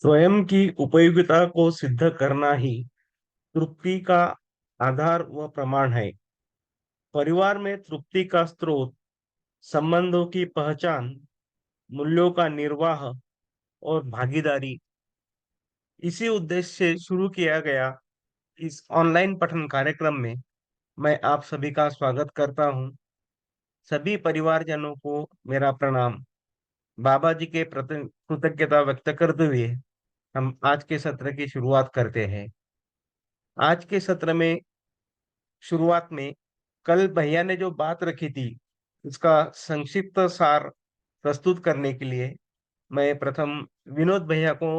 स्वयं की उपयोगिता को सिद्ध करना ही तृप्ति का आधार व प्रमाण है। परिवार में तृप्ति का स्रोत, संबंधों की पहचान, मूल्यों का निर्वाह और भागीदारी। इसी उद्देश्य से शुरू किया गया इस ऑनलाइन पठन कार्यक्रम में मैं आप सभी का स्वागत करता हूं। सभी परिवारजनों को मेरा प्रणाम। बाबा जी के प्रति कृतज्ञता व्यक्त करते हुए हम आज के सत्र की शुरुआत करते हैं। आज के सत्र में शुरुआत में कल भैया ने जो बात रखी थी उसका संक्षिप्त सार प्रस्तुत करने के लिए मैं प्रथम विनोद भैया को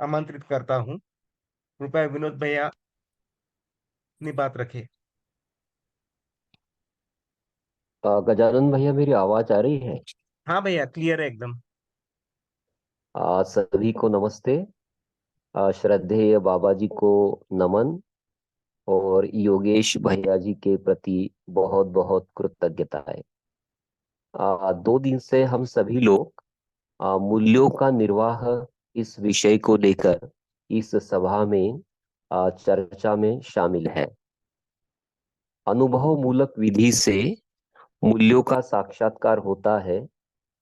आमंत्रित करता हूं। कृपया विनोद भैया अपनी बात रखें। गजानन भैया, मेरी आवाज आ रही है? हाँ भैया, क्लियर है एकदम। सभी को नमस्ते। श्रद्धेय बाबा जी को नमन। और योगेश भैया जी के प्रति बहुत बहुत कृतज्ञताएं। 2 दिन से हम सभी लोग मूल्यों का निर्वाह इस विषय को लेकर इस सभा में चर्चा में शामिल है। अनुभव मूलक विधि से मूल्यों का साक्षात्कार होता है,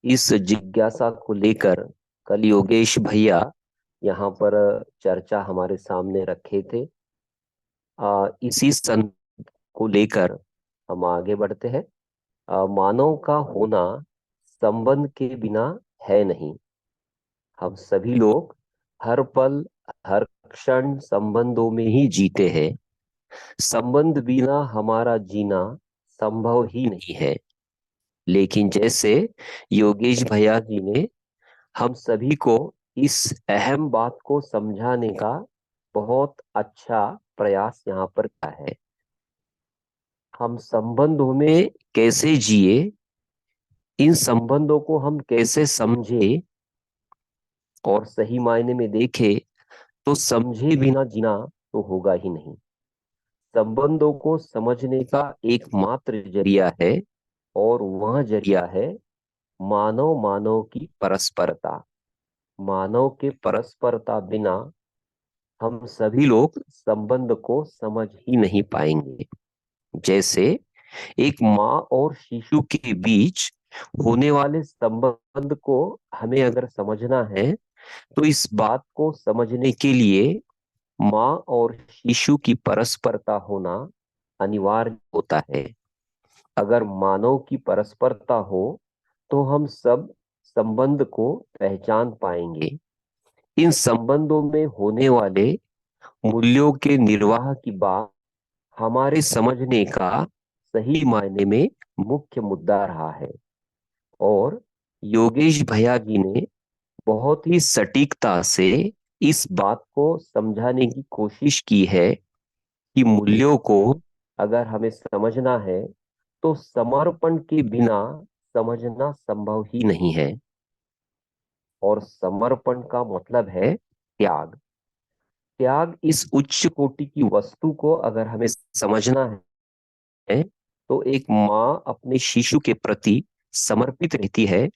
इस जिज्ञासा को लेकर कल योगेश भैया यहाँ पर चर्चा हमारे सामने रखे थे। इसी सन को लेकर हम आगे बढ़ते हैं। मानव का होना संबंध के बिना है नहीं। हम सभी लोग हर पल हर क्षण संबंधों में ही जीते हैं। संबंध बिना हमारा जीना संभव ही नहीं है। लेकिन जैसे योगेश भैया जी ने हम सभी को इस अहम बात को समझाने का बहुत अच्छा प्रयास यहाँ पर किया है। हम संबंधों में कैसे जिए, इन संबंधों को हम कैसे समझे, और सही मायने में देखे तो समझे बिना जीना तो होगा ही नहीं। संबंधों को समझने का एकमात्र जरिया है, और वह जरिया है मानव मानव की परस्परता। मानव के परस्परता बिना हम सभी लोग संबंध को समझ ही नहीं पाएंगे। जैसे एक माँ और शिशु के बीच होने वाले संबंध को हमें अगर समझना है, तो इस बात को समझने के लिए माँ और शिशु की परस्परता होना अनिवार्य होता है। अगर मानव की परस्परता हो तो हम सब संबंध को पहचान पाएंगे। इन संबंधों में होने वाले मूल्यों के निर्वाह की बात हमारे समझने का सही मायने में मुख्य मुद्दा रहा है। और योगेश भैया जी ने बहुत ही सटीकता से इस बात को समझाने की कोशिश की है कि मूल्यों को अगर हमें समझना है तो समर्पण के बिना समझना संभव ही नहीं है। और समर्पण का मतलब है त्याग। त्याग इस उच्च कोटि की वस्तु को अगर हमें समझना है, तो एक माँ अपने शिशु के प्रति समर्पित रहती है।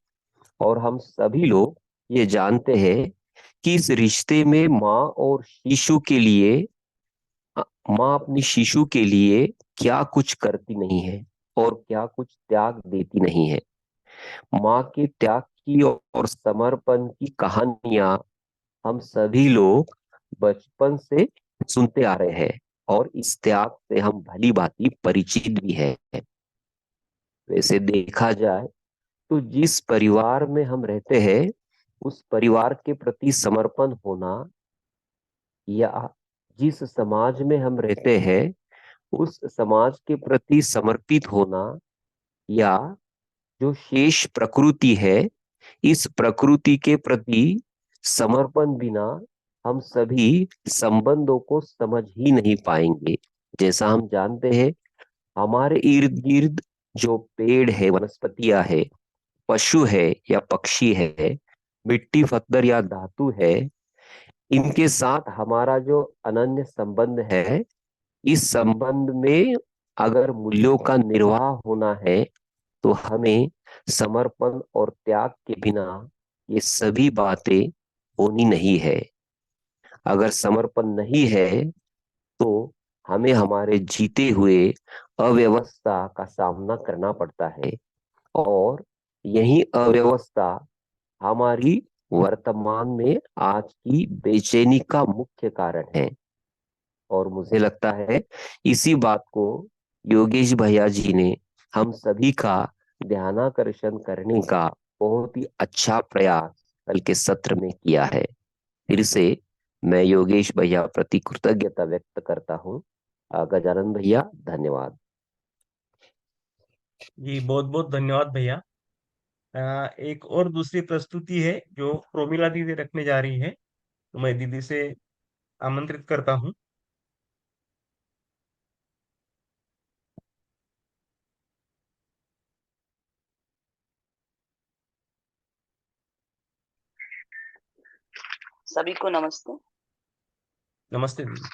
और हम सभी लोग ये जानते हैं कि इस रिश्ते में माँ और शिशु के लिए माँ अपनी शिशु के लिए क्या कुछ करती नहीं है और क्या कुछ त्याग देती नहीं है। माँ के त्याग की और समर्पण की कहानियां हम सभी लोग बचपन से सुनते आ रहे हैं, और इस त्याग से हम भली भांति परिचित भी है। वैसे देखा जाए तो जिस परिवार में हम रहते हैं, उस परिवार के प्रति समर्पण होना, या जिस समाज में हम रहते हैं उस समाज के प्रति समर्पित होना, या जो शेष प्रकृति है, इस प्रकृति के प्रति समर्पण बिना हम सभी संबंधों को समझ ही नहीं पाएंगे। जैसा हम जानते हैं, हमारे इर्द गिर्द जो पेड़ है, वनस्पतियां है, पशु है या पक्षी है, मिट्टी पत्थर या धातु है, इनके साथ हमारा जो अनन्य संबंध है, इस संबंध में अगर मूल्यों का निर्वाह होना है तो हमें समर्पण और त्याग के बिना ये सभी बातें होनी नहीं है। अगर समर्पण नहीं है तो हमें हमारे जीते हुए अव्यवस्था का सामना करना पड़ता है, और यही अव्यवस्था हमारी वर्तमान में आज की बेचैनी का मुख्य कारण है। और मुझे लगता है इसी बात को योगेश भैया जी ने हम सभी का ध्यानाकर्षण करने का बहुत ही अच्छा प्रयास कल के सत्र में किया है। फिर से मैं योगेश भैया प्रति कृतज्ञता व्यक्त करता हूँ। गजानन भैया, धन्यवाद। जी बहुत बहुत धन्यवाद भैया। एक और दूसरी प्रस्तुति है जो प्रोमिला दीदी रखने जा रही है, तो मैं दीदी से आमंत्रित करता हूँ। सभी को नमस्ते। नमस्ते दीदी।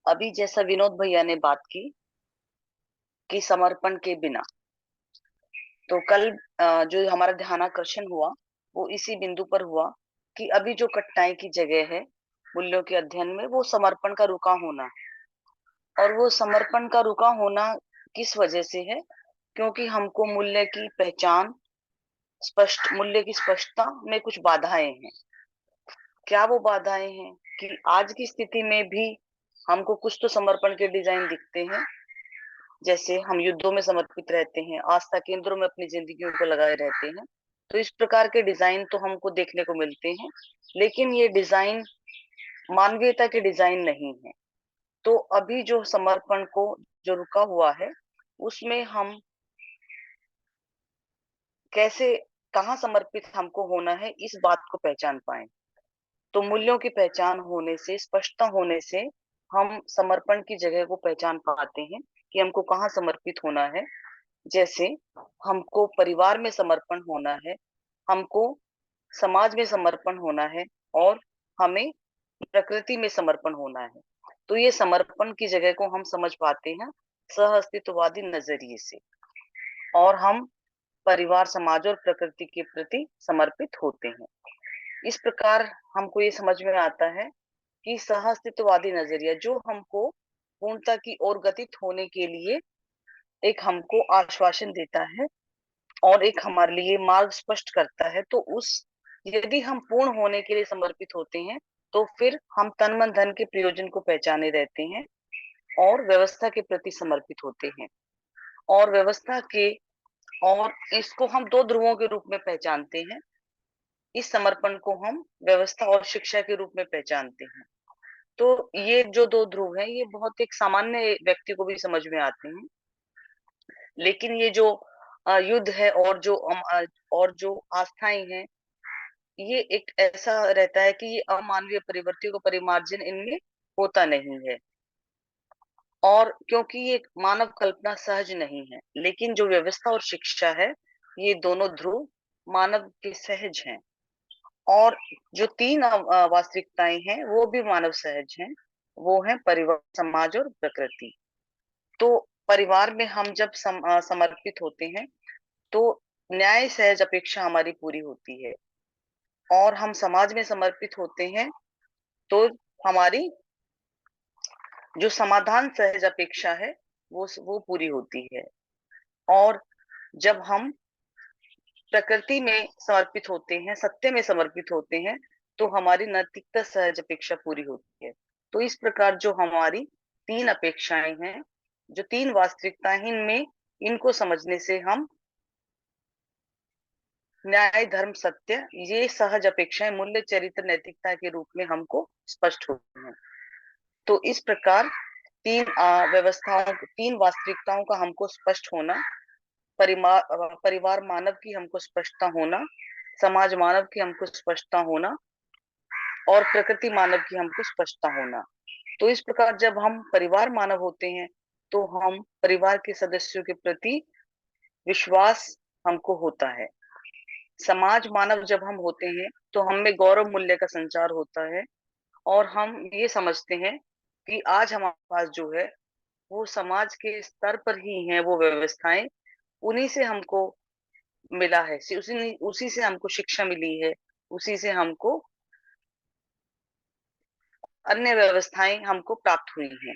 अभी जैसा विनोद भैया ने बात की कि समर्पण के बिना, तो कल जो हमारा ध्यानाकर्षण हुआ वो इसी बिंदु पर हुआ कि अभी जो कठिनाई की जगह है मूल्यों के अध्ययन में, वो समर्पण का रुका होना। और वो समर्पण का रुका होना किस वजह से है? क्योंकि हमको मूल्य की पहचान, स्पष्ट मूल्य की स्पष्टता में कुछ बाधाएं हैं। क्या वो बाधाएं हैं? कि आज की स्थिति में भी हमको कुछ तो समर्पण के डिजाइन दिखते हैं। जैसे हम युद्धों में समर्पित रहते हैं, आस्था केंद्रों में अपनी जिंदगियों को लगाए रहते हैं। तो इस प्रकार के डिजाइन तो हमको देखने को मिलते हैं, लेकिन ये डिजाइन मानवीयता के डिजाइन नहीं है। तो अभी जो समर्पण को जो रुका हुआ है, उसमें हम कैसे, कहाँ समर्पित हमको होना है, इस बात को पहचान पाए। तो मूल्यों की पहचान होने से, स्पष्टता होने से, हम समर्पण की जगह को पहचान पाते हैं कि हमको कहाँ समर्पित होना है। जैसे हमको परिवार में समर्पण होना है, हमको समाज में समर्पण होना है, और हमें प्रकृति में समर्पण होना है। तो ये समर्पण की जगह को हम समझ पाते हैं सह अस्तित्ववादी नजरिए से, और हम परिवार, समाज और प्रकृति के प्रति समर्पित होते हैं। इस प्रकार हमको ये समझ में आता है कि सह अस्तित्ववादी नजरिया जो हमको पूर्णता की ओर गतित होने के लिए एक हमको आश्वासन देता है और एक हमारे लिए मार्ग स्पष्ट करता है। तो उस, यदि हम पूर्ण होने के लिए समर्पित होते हैं, तो फिर हम तन मन धन के प्रयोजन को पहचाने रहते हैं और व्यवस्था के प्रति समर्पित होते हैं। और व्यवस्था के, और इसको हम दो ध्रुवों के रूप में पहचानते हैं। इस समर्पण को हम व्यवस्था और शिक्षा के रूप में पहचानते हैं। तो ये जो दो ध्रुव हैं, ये बहुत एक सामान्य व्यक्ति को भी समझ में आते हैं। लेकिन ये जो युद्ध है और जो आस्थाएं हैं, ये एक ऐसा रहता है कि ये अमानवीय परिवर्तियों का परिमार्जन इनमें होता नहीं है। और क्योंकि ये मानव कल्पना सहज नहीं है, लेकिन जो व्यवस्था और शिक्षा है, ये दोनों ध्रुव मानव के सहज हैं। और जो तीन वास्तविकताएं हैं, वो भी मानव सहज हैं। वो है परिवार, समाज और प्रकृति। तो परिवार में हम जब समर्पित होते हैं, तो न्याय सहज अपेक्षा हमारी पूरी होती है। और हम समाज में समर्पित होते हैं, तो हमारी जो समाधान सहज अपेक्षा है, वो पूरी होती है। और जब हम प्रकृति में समर्पित होते हैं, सत्य में समर्पित होते हैं, तो हमारी नैतिकता सहज अपेक्षा पूरी होती है। तो इस प्रकार जो हमारी तीन अपेक्षाएं हैं, जो तीन वास्तविकताएं, इनमें इनको समझने से हम न्याय, धर्म, सत्य, ये सहज अपेक्षाएं मूल्य, चरित्र, नैतिकता के रूप में हमको स्पष्ट होती हैं। तो इस प्रकार तीन व्यवस्थाओं, तीन वास्तविकताओं का हमको स्पष्ट होना, परिवार मानव की हमको स्पष्टता होना, समाज मानव की हमको स्पष्टता होना, और प्रकृति मानव की हमको स्पष्टता होना। तो इस प्रकार जब हम परिवार मानव होते हैं, तो हम परिवार के सदस्यों के प्रति विश्वास हमको होता है। समाज मानव जब हम होते हैं, तो हम में गौरव मूल्य का संचार होता है, और हम ये समझते हैं कि आज हमारे पास जो है, वो समाज के स्तर पर ही है, वो व्यवस्थाएं, उन्हीं से हमको मिला है, उसी से हमको शिक्षा मिली है, उसी से हमको अन्य व्यवस्थाएं हमको प्राप्त हुई हैं।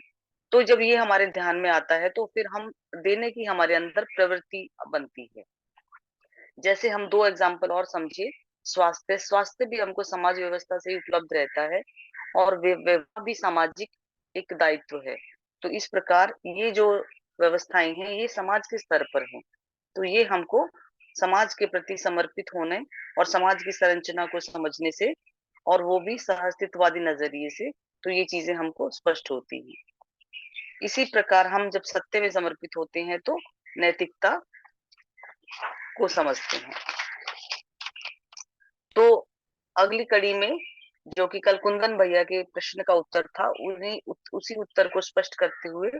तो जब ये हमारे ध्यान में आता है तो फिर हम देने की हमारे अंदर प्रवृत्ति बनती है। जैसे हम दो एग्जाम्पल और समझिए। स्वास्थ्य भी हमको समाज व्यवस्था से ही उपलब्ध रहता है, और विवाह भी सामाजिक एक दायित्व है। तो इस प्रकार ये जो व्यवस्थाएं हैं ये समाज के स्तर पर हैं। तो ये हमको समाज के प्रति समर्पित होने और समाज की संरचना को समझने से, और वो भी सहअस्तित्ववादी नजरिए से, तो ये चीजें हमको स्पष्ट होती हैं। इसी प्रकार हम जब सत्य में समर्पित होते हैं तो नैतिकता को समझते हैं। तो अगली कड़ी में, जो कि कल कुंदन भैया के प्रश्न का उत्तर था, उसी उत्तर को स्पष्ट करते हुए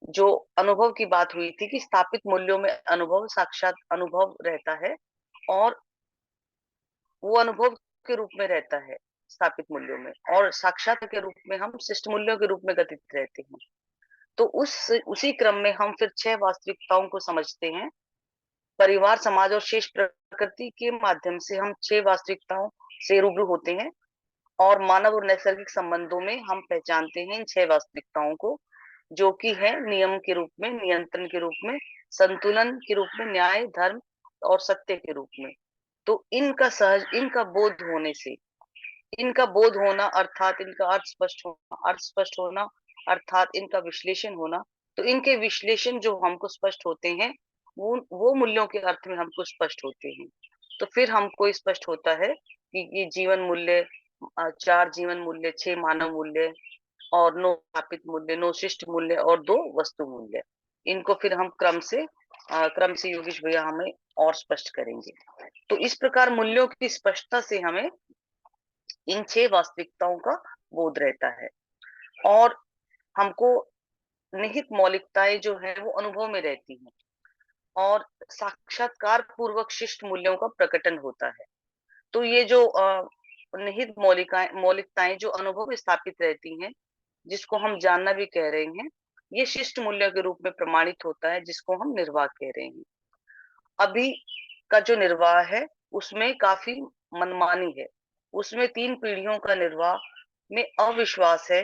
जो अनुभव की बात हुई थी कि स्थापित मूल्यों में अनुभव साक्षात अनुभव रहता है, और वो अनुभव के रूप में रहता है स्थापित मूल्यों में, और साक्षात के रूप में हम शिष्ट मूल्यों के रूप में गठित रहते हैं। तो उसी क्रम में हम फिर 6 वास्तविकताओं को समझते हैं। परिवार, समाज और शेष प्रकृति के माध्यम से हम 6 वास्तविकताओं से रूबरू होते हैं, और मानव और नैसर्गिक संबंधों में हम पहचानते हैं इन 6 वास्तविकताओं को, जो कि है नियम के रूप में, नियंत्रण के रूप में, संतुलन के रूप में, न्याय, धर्म और सत्य के रूप में। तो इनका बोध होने से, इनका बोध होना अर्थात इनका अर्थ स्पष्ट होना अर्थात इनका विश्लेषण होना, तो इनके विश्लेषण जो हमको स्पष्ट होते हैं, वो मूल्यों के अर्थ में हमको स्पष्ट होते हैं। तो फिर हमको स्पष्ट होता है कि ये जीवन मूल्य, 4 जीवन मूल्य, 6 मानव मूल्य, और 9 स्थापित मूल्य, 9 शिष्ट मूल्य और 2 वस्तु मूल्य। इनको फिर हम क्रम से योगेश भैया हमें और स्पष्ट करेंगे। तो इस प्रकार मूल्यों की स्पष्टता से हमें इन 6 वास्तविकताओं का बोध रहता है, और हमको निहित मौलिकताएं जो है वो अनुभव में रहती हैं, और साक्षात्कार पूर्वक शिष्ट मूल्यों का प्रकटन होता है। तो ये जो निहित मौलिकताएं जो अनुभव में स्थापित रहती हैं, जिसको हम जानना भी कह रहे हैं, ये शिष्ट मूल्यों के रूप में प्रमाणित होता है, जिसको हम निर्वाह कह रहे हैं। अभी का जो निर्वाह है उसमें काफी मनमानी है। उसमें 3 पीढ़ियों का निर्वाह में अविश्वास है,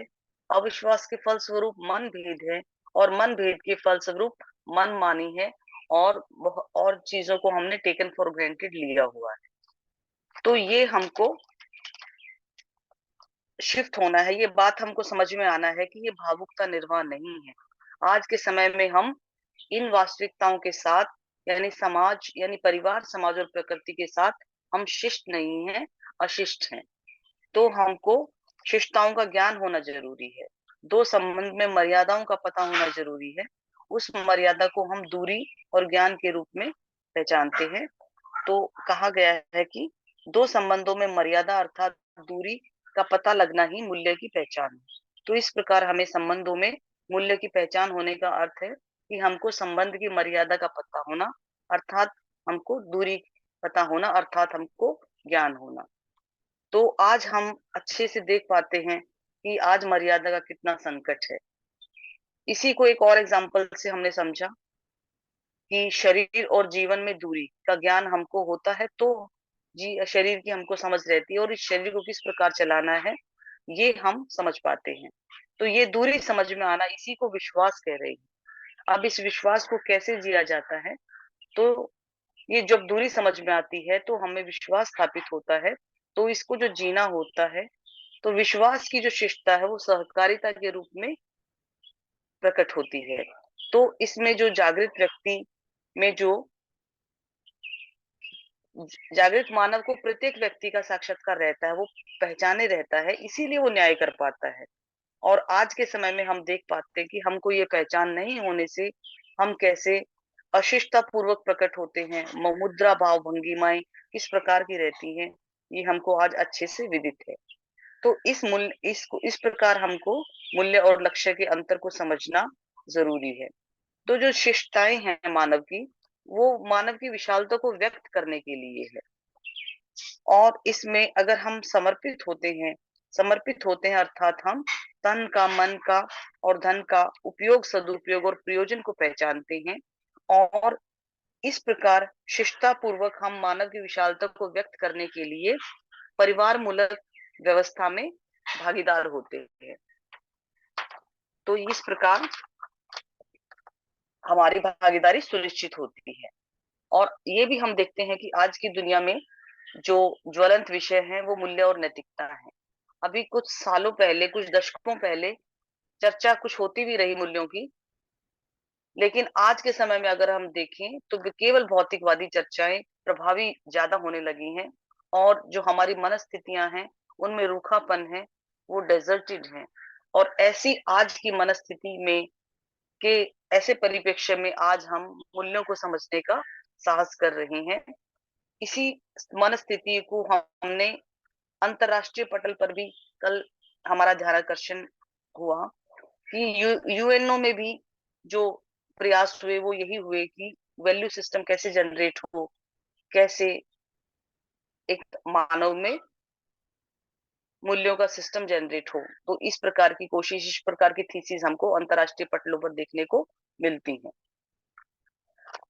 अविश्वास के फलस्वरूप मन भेद है, और मन भेद के फलस्वरूप मनमानी है, और चीजों को हमने टेकन फॉर ग्रांटेड लिया हुआ है। तो ये हमको शिफ्ट होना है, ये बात हमको समझ में आना है कि ये भावुकता निर्वाह नहीं है। आज के समय में हम इन वास्तविकताओं के साथ, यानी परिवार, समाज और प्रकृति के साथ हम शिष्ट नहीं हैं, अशिष्ट हैं। तो हमको शिष्टताओं का ज्ञान होना जरूरी है। 2 संबंध में मर्यादाओं का पता होना जरूरी है। उस मर्यादा को हम दूरी और ज्ञान के रूप में पहचानते हैं। तो कहा गया है कि 2 संबंधों में मर्यादा अर्थात दूरी का पता लगना ही मूल्य की पहचान है। तो इस प्रकार हमें संबंधों में मूल्य की पहचान होने का अर्थ है कि हमको संबंध की मर्यादा का पता होना, अर्थात हमको दूरी पता होना, अर्थात हमको ज्ञान होना। तो आज हम अच्छे से देख पाते हैं कि आज मर्यादा का कितना संकट है। इसी को एक और एग्जाम्पल से हमने समझा कि शरीर और जीवन में दूरी का ज्ञान हमको होता है, तो जी शरीर की हमको समझ रहती है, और इस शरीर को किस प्रकार चलाना है ये हम समझ पाते हैं। तो ये दूरी समझ में आना, इसी को विश्वास कह रहे हैं। अब इस विश्वास को कैसे जिया जाता है, तो ये जब दूरी समझ में आती है तो हमें विश्वास स्थापित होता है। तो इसको जो जीना होता है, तो विश्वास की जो शिष्टता है वो सहकारिता के रूप में प्रकट होती है। तो इसमें जो जागृत व्यक्ति में जो जागृत मानव को प्रत्येक व्यक्ति का साक्षात्कार रहता है, वो पहचाने रहता है, इसीलिए वो न्याय कर पाता है। और आज के समय में हम देख पाते हैं कि हमको ये पहचान नहीं होने से हम कैसे अशिष्टता पूर्वक प्रकट होते हैं, मुद्रा भाव भंगिमाएं किस प्रकार की रहती हैं, ये हमको आज अच्छे से विदित है। तो इस प्रकार हमको मूल्य और लक्ष्य के अंतर को समझना जरूरी है। तो जो शिष्टताएं हैं मानव की, वो मानव की विशालता को व्यक्त करने के लिए है। और इसमें अगर हम समर्पित होते हैं अर्थात हम तन का, मन का और धन का उपयोग, सदुपयोग और प्रयोजन को पहचानते हैं, और इस प्रकार शिष्टता पूर्वक हम मानव की विशालता को व्यक्त करने के लिए परिवार मूलक व्यवस्था में भागीदार होते हैं। तो इस प्रकार हमारी भागीदारी सुनिश्चित होती है। और ये भी हम देखते हैं कि आज की दुनिया में जो ज्वलंत विषय है वो मूल्य और नैतिकता है। अभी कुछ सालों पहले, कुछ दशकों पहले चर्चा कुछ होती भी रही मूल्यों की, लेकिन आज के समय में अगर हम देखें तो केवल भौतिकवादी चर्चाएं प्रभावी ज्यादा होने लगी हैं, और जो हमारी मनस्थितियां हैं उनमें रूखापन है, वो डेजर्टेड है। और ऐसी आज की मनस्थिति में के ऐसे परिप्रेक्ष्य में आज हम मूल्यों को समझने का साहस कर रहे हैं। इसी मनस्थिति को हमने अंतरराष्ट्रीय पटल पर भी कल हमारा ध्यानाकर्षण हुआ कि यूएनओ में भी जो प्रयास हुए वो यही हुए कि वैल्यू सिस्टम कैसे जनरेट हो, कैसे एक मानव में मूल्यों का सिस्टम जनरेट हो। तो इस प्रकार की कोशिश, इस प्रकार की थीसिस हमको अंतरराष्ट्रीय पटलों पर देखने को मिलती हैं।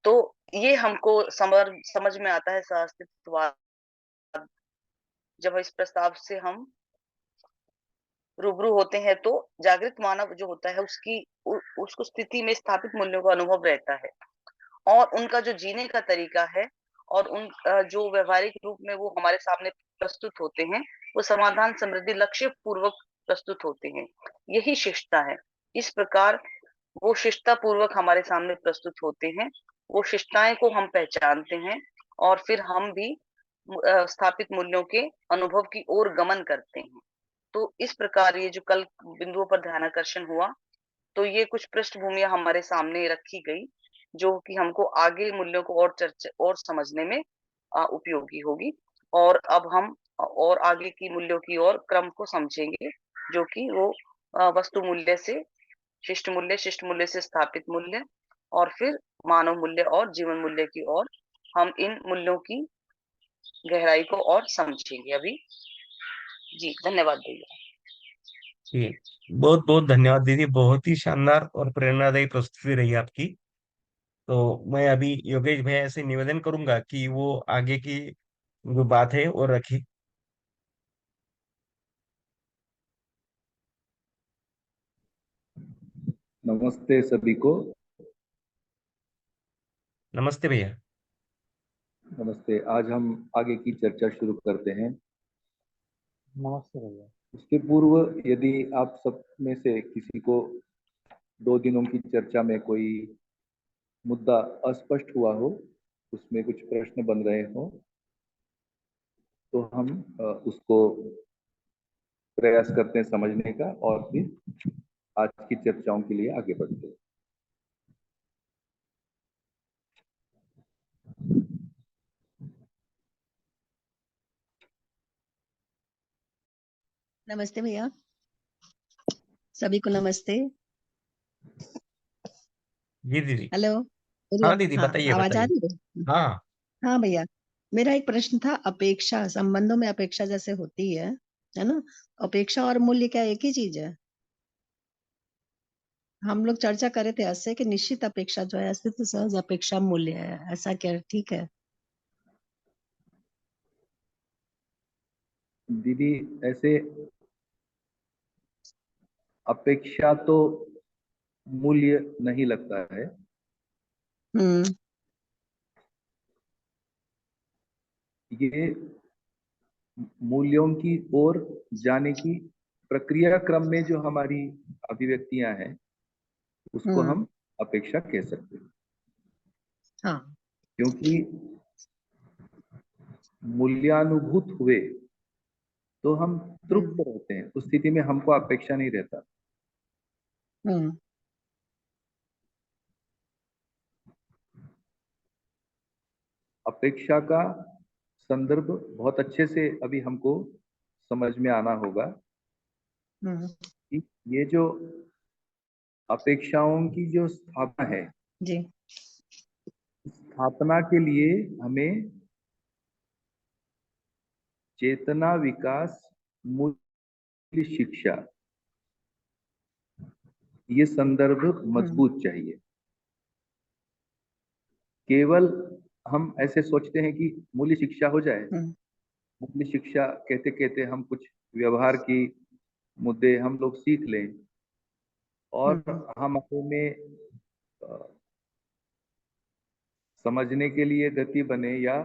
तो ये हमको समझ में आता है सहअस्तित्ववाद, जब इस प्रस्ताव से हम रूबरू होते हैं। तो जागृत मानव जो होता है उसको स्थिति में स्थापित मूल्यों का अनुभव रहता है, और उनका जो जीने का तरीका है और उन जो व्यवहारिक रूप में वो हमारे सामने प्रस्तुत होते हैं, वो समाधान, समृद्धि, लक्ष्य पूर्वक प्रस्तुत होते हैं। यही शिष्टता है। इस प्रकार वो शिष्टता पूर्वक हमारे सामने प्रस्तुत होते हैं, वो शिष्टताएं को हम पहचानते हैं, और फिर हम भी स्थापित मूल्यों के अनुभव की ओर गमन करते हैं। तो इस प्रकार ये जो कल बिंदुओं पर ध्यानाकर्षण हुआ, तो ये कुछ पृष्ठभूमियां हमारे सामने रखी गई जो कि हमको आगे मूल्यों को और चर्चा और समझने में उपयोगी होगी। और अब हम और आगे की मूल्यों की ओर क्रम को समझेंगे, जो कि वो वस्तु मूल्य से शिष्ट मूल्य से स्थापित मूल्य, और फिर मानव मूल्य और जीवन मूल्य की ओर हम इन मूल्यों की गहराई को और समझेंगे अभी। जी धन्यवाद भैया। जी, बहुत बहुत धन्यवाद दीदी, बहुत ही शानदार और प्रेरणादायी प्रस्तुति रही आपकी। तो मैं अभी योगेश भैया से निवेदन करूंगा कि वो आगे की जो बात है वो रखें। नमस्ते सभी को। नमस्ते भैया। नमस्ते। आज हम आगे की चर्चा शुरू करते हैं। नमस्ते भैया। इसके पूर्व यदि आप सब में से किसी को 2 दिनों की चर्चा में कोई मुद्दा अस्पष्ट हुआ हो, उसमें कुछ प्रश्न बन रहे हो, तो हम उसको प्रयास करते हैं समझने का, और फिर आज की चर्चाओं के लिए आगे बढ़ते हैं। नमस्ते भैया, सभी को नमस्ते। जी दीदी। हेलो। हाँ दीदी, हाँ, बताइए आवाज आ बताइए। रही है? हाँ। हाँ भैया, मेरा एक प्रश्न था। अपेक्षा, संबंधों में अपेक्षा जैसे होती है ना? अपेक्षा और मूल्य क्या एक ही चीज है? हम लोग चर्चा कर रहे थे ऐसे कि निश्चित अपेक्षा जो है अस्तित्व सहज अपेक्षा मूल्य है, ऐसा क्या ठीक है? दीदी, ऐसे अपेक्षा तो मूल्य नहीं लगता है। हम्म। ये मूल्यों की ओर जाने की प्रक्रिया क्रम में जो हमारी अभिव्यक्तियां हैं, उसको हम्म। हम अपेक्षा कह सकते हैं। हाँ। क्योंकि मूल्यानुभूत हुए तो हम तृप्त हम्म। रहते हैं, उस स्थिति में हमको अपेक्षा नहीं रहता। हम्म। अपेक्षा का संदर्भ बहुत अच्छे से अभी हमको समझ में आना होगा हम्म। कि ये जो अपेक्षाओं की जो स्थापना है, जी। स्थापना के लिए हमें चेतना विकास मूल्य शिक्षा, ये संदर्भ हम्म। मजबूत चाहिए। केवल हम ऐसे सोचते हैं कि मूल्य शिक्षा हो जाए। हम्म, मूल्य शिक्षा कहते कहते हम कुछ व्यवहार की मुद्दे हम लोग सीख लें और हम्म, हम अपने में समझने के लिए गति बने या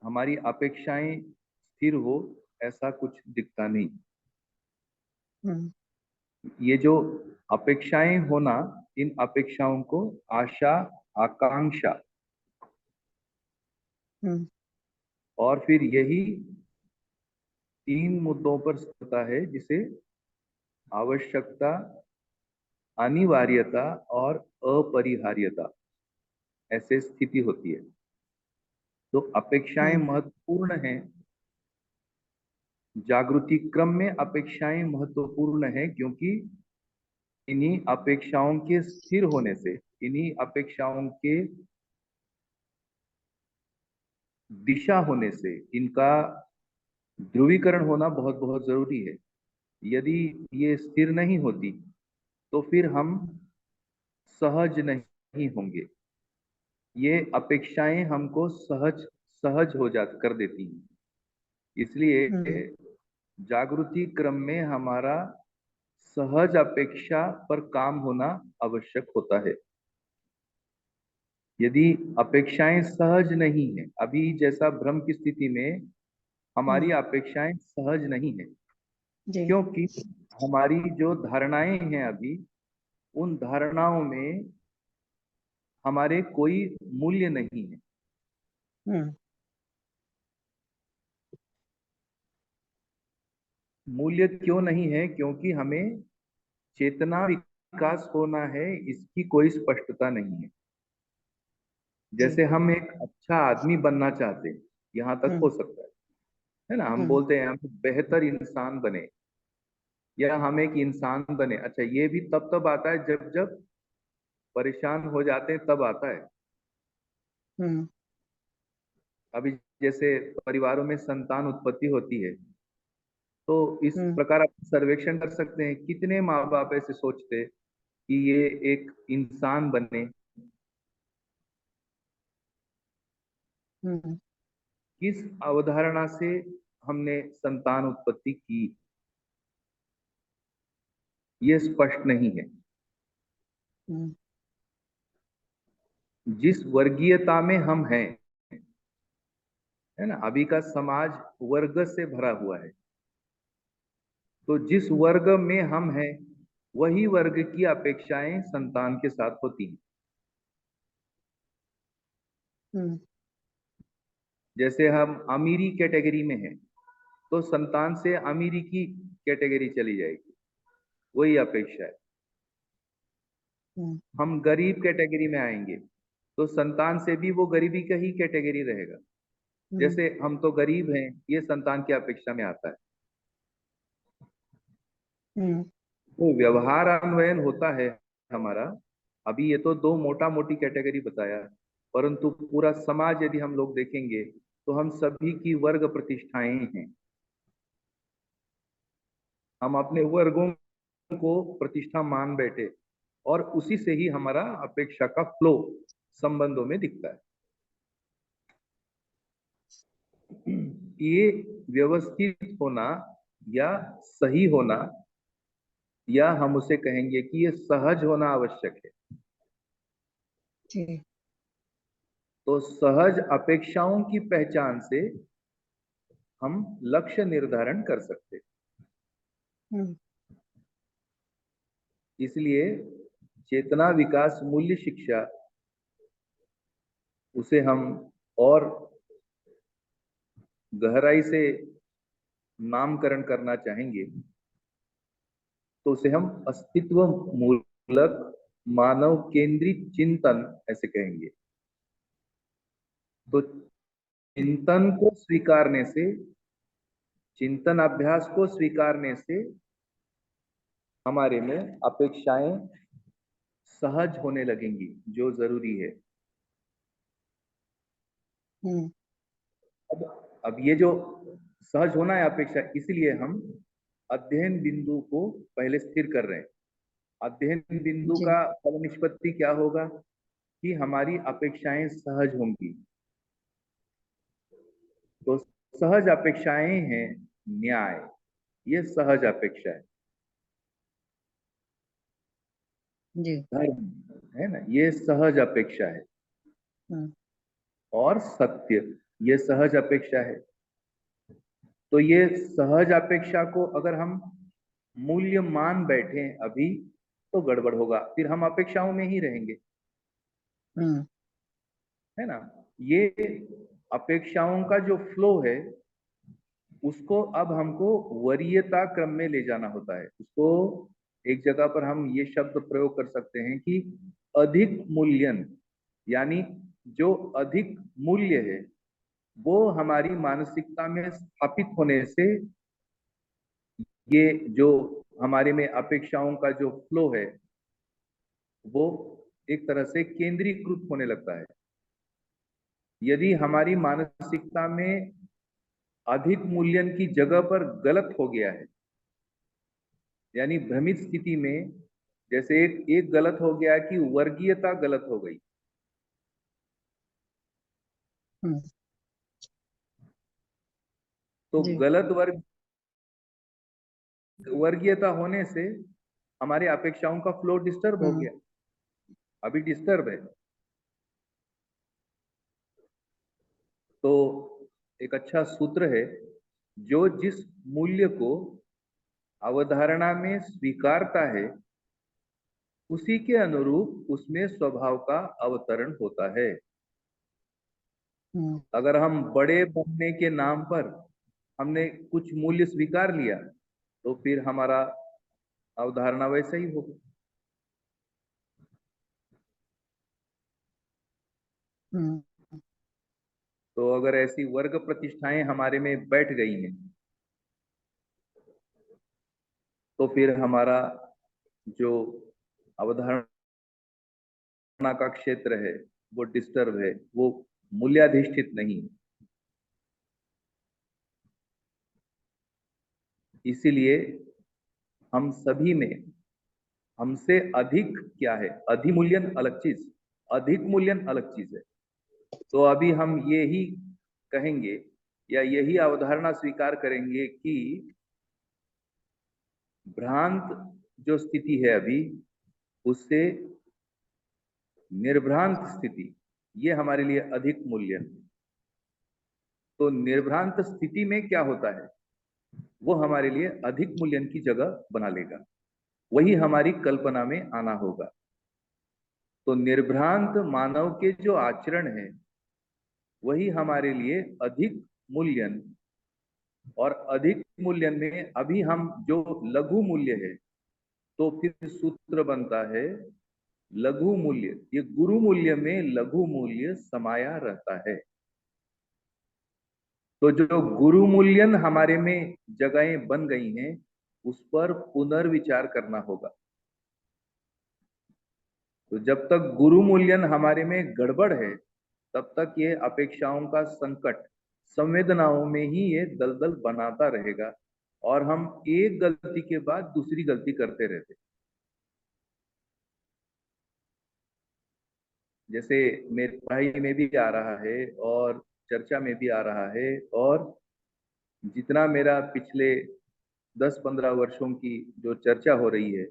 हमारी अपेक्षाएं स्थिर हो, ऐसा कुछ दिखता नहीं। हम्म, ये जो अपेक्षाएं होना, इन अपेक्षाओं को आशा, आकांक्षा हम्म, और फिर यही 3 मुद्दों पर होता है, जिसे आवश्यकता, अनिवार्यता और अपरिहार्यता ऐसे स्थिति होती है। तो अपेक्षाएं हम्म, महत्वपूर्ण हैं। जागृति क्रम में अपेक्षाएं महत्वपूर्ण हैं, क्योंकि इन्हीं अपेक्षाओं के स्थिर होने से, इन्हीं अपेक्षाओं के दिशा होने से, इनका ध्रुवीकरण होना बहुत बहुत जरूरी है। यदि ये स्थिर नहीं होती तो फिर हम सहज नहीं होंगे। ये अपेक्षाएं हमको सहज सहज हो जा कर देती हैं। इसलिए हम्म, जागृति क्रम में हमारा सहज अपेक्षा पर काम होना आवश्यक होता है। यदि अपेक्षाएं सहज नहीं है, अभी जैसा भ्रम की स्थिति में हमारी हम्म, अपेक्षाएं सहज नहीं है, जी, क्योंकि हमारी जो धारणाएं हैं अभी, उन धारणाओं में हमारे कोई मूल्य नहीं है। हम्म, मूल्य क्यों नहीं है? क्योंकि हमें चेतना विकास होना है, इसकी कोई स्पष्टता नहीं है। जी, जैसे हम एक अच्छा आदमी बनना चाहते हैं, यहाँ तक हो हम्म, सकता है ना? हम हम्म, बोलते हैं हम बेहतर इंसान बने या हम एक इंसान बने। अच्छा, ये भी तब तब आता है जब जब परेशान हो जाते हैं, तब आता है। हम्म, अभी जैसे परिवारों में संतान उत्पत्ति होती है, तो इस हम्म, प्रकार आप सर्वेक्षण कर सकते हैं, कितने माँ बाप ऐसे सोचते कि ये एक इंसान बने। हम्म, किस अवधारणा से हमने संतान उत्पत्ति की, ये स्पष्ट नहीं है। हम्म, जिस वर्गीयता में हम हैं, है ना, अभी का समाज वर्ग से भरा हुआ है। तो जिस वर्ग में हम हैं, वही वर्ग की अपेक्षाएं संतान के साथ होती हैं। हम्म, जैसे हम अमीरी कैटेगरी में हैं, तो संतान से अमीरी की कैटेगरी चली जाएगी, वही अपेक्षा है। हम्म, हम गरीब कैटेगरी में आएंगे, तो संतान से भी वो गरीबी का ही कैटेगरी रहेगा। हम्म, जैसे हम तो गरीब हैं, ये संतान की अपेक्षा में आता है। हम्म, तो व्यवहार अन्वयन होता है हमारा। अभी ये तो दो मोटा मोटी कैटेगरी बताया, परंतु पूरा समाज यदि हम लोग देखेंगे, तो हम सभी की वर्ग प्रतिष्ठाएं हैं। हम अपने वर्गों को प्रतिष्ठा मान बैठे, और उसी से ही हमारा अपेक्षा का फ्लो संबंधों में दिखता है। ये व्यवस्थित होना या सही होना, या हम उसे कहेंगे कि ये सहज होना आवश्यक है। जी, तो सहज अपेक्षाओं की पहचान से हम लक्ष्य निर्धारण कर सकते हैं। हम्म, इसलिए चेतना विकास मूल्य शिक्षा, उसे हम और गहराई से नामकरण करना चाहेंगे, तो उसे हम अस्तित्व मूलक मानव केंद्रित चिंतन ऐसे कहेंगे। तो चिंतन को स्वीकारने से, चिंतन अभ्यास को स्वीकारने से हमारे में अपेक्षाएं सहज होने लगेंगी, जो जरूरी है। हम्म, अब ये जो सहज होना है अपेक्षा, इसलिए हम अध्ययन बिंदु को पहले स्थिर कर रहे हैं। अध्ययन बिंदु जी, का फल निष्पत्ति क्या होगा? कि हमारी अपेक्षाएं सहज होंगी। तो सहज अपेक्षाएं हैं न्याय, ये सहज अपेक्षा है। जी। धर्म है ना, ये सहज अपेक्षा है। हम्म, और सत्य, ये सहज अपेक्षा है। तो ये सहज अपेक्षा को अगर हम मूल्य मान बैठे अभी तो गड़बड़ होगा, फिर हम अपेक्षाओं में ही रहेंगे, हम्म, है ना। ये अपेक्षाओं का जो फ्लो है उसको अब हमको वरीयता क्रम में ले जाना होता है। उसको एक जगह पर हम ये शब्द प्रयोग कर सकते हैं कि अधिक मूल्यन, यानी जो अधिक मूल्य है वो हमारी मानसिकता में स्थापित होने से ये जो हमारे में अपेक्षाओं का जो फ्लो है वो एक तरह से केंद्रीकृत होने लगता है। यदि हमारी मानसिकता में अधिक मूल्यन की जगह पर गलत हो गया है, यानी भ्रमित स्थिति में, जैसे एक गलत हो गया कि वर्गीयता गलत हो गई, हम्म, तो जी। गलत वर्गीयता होने से हमारे अपेक्षाओं का फ्लो डिस्टर्ब हो हम्म, गया, अभी डिस्टर्ब है। तो एक अच्छा सूत्र है, जो जिस मूल्य को अवधारणा में स्वीकारता है उसी के अनुरूप उसमें स्वभाव का अवतरण होता है। हम्म, अगर हम बड़े बनने के नाम पर हमने कुछ मूल्य स्वीकार लिया तो फिर हमारा अवधारणा वैसा ही होगा। हम्म, तो अगर ऐसी वर्ग प्रतिष्ठाएं हमारे में बैठ गई हैं तो फिर हमारा जो अवधारणा का क्षेत्र है वो डिस्टर्ब है, वो मूल्याधिष्ठित नहीं। इसीलिए हम सभी में हमसे अधिक क्या है, अधिमूल्यन अलग चीज, अधिक मूल्यन अलग चीज है। तो अभी हम ये ही कहेंगे या यही अवधारणा स्वीकार करेंगे कि भ्रांत जो स्थिति है अभी उससे निर्भ्रांत स्थिति, ये हमारे लिए अधिक मूल्य। तो निर्भ्रांत स्थिति में क्या होता है, वो हमारे लिए अधिक मूल्यन की जगह बना लेगा, वही हमारी कल्पना में आना होगा। तो निर्भ्रांत मानव के जो आचरण है वही हमारे लिए अधिक मूल्यन, और अधिक मूल्यन में अभी हम जो लघु मूल्य है तो फिर सूत्र बनता है लघु मूल्य, ये गुरु मूल्य में लघु मूल्य समाया रहता है। तो जो गुरु मूल्यन हमारे में जगहें बन गई हैं उस पर पुनर्विचार करना होगा। तो जब तक गुरु मूल्यन हमारे में गड़बड़ है तब तक ये अपेक्षाओं का संकट संवेदनाओं में ही ये दलदल बनाता रहेगा और हम एक गलती के बाद दूसरी गलती करते रहते। जैसे मेरी पढ़ाई में भी आ रहा है और चर्चा में भी आ रहा है, और जितना मेरा पिछले 10-15 वर्षों की जो चर्चा हो रही है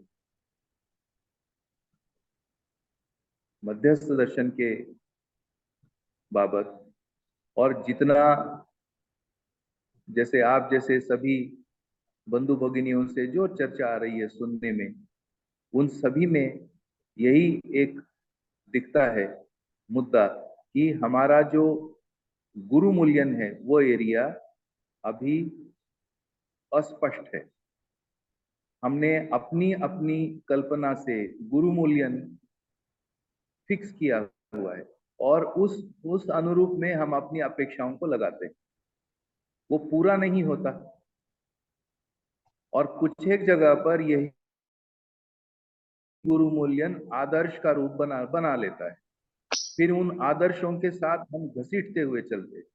मध्यस्थ दर्शन के बाबत, और जितना जैसे आप जैसे सभी बंधु भगिनियों से जो चर्चा आ रही है सुनने में, उन सभी में यही एक दिखता है मुद्दा कि हमारा जो गुरु मूल्यन है वो एरिया अभी अस्पष्ट है। हमने अपनी अपनी कल्पना से गुरु मूल्यन फिक्स किया हुआ है और उस अनुरूप में हम अपनी अपेक्षाओं को लगाते हैं, वो पूरा नहीं होता। और कुछ एक जगह पर यही गुरु मूल्यन आदर्श का रूप बना लेता है, फिर उन आदर्शों के साथ हम घसीटते हुए चलते हैं।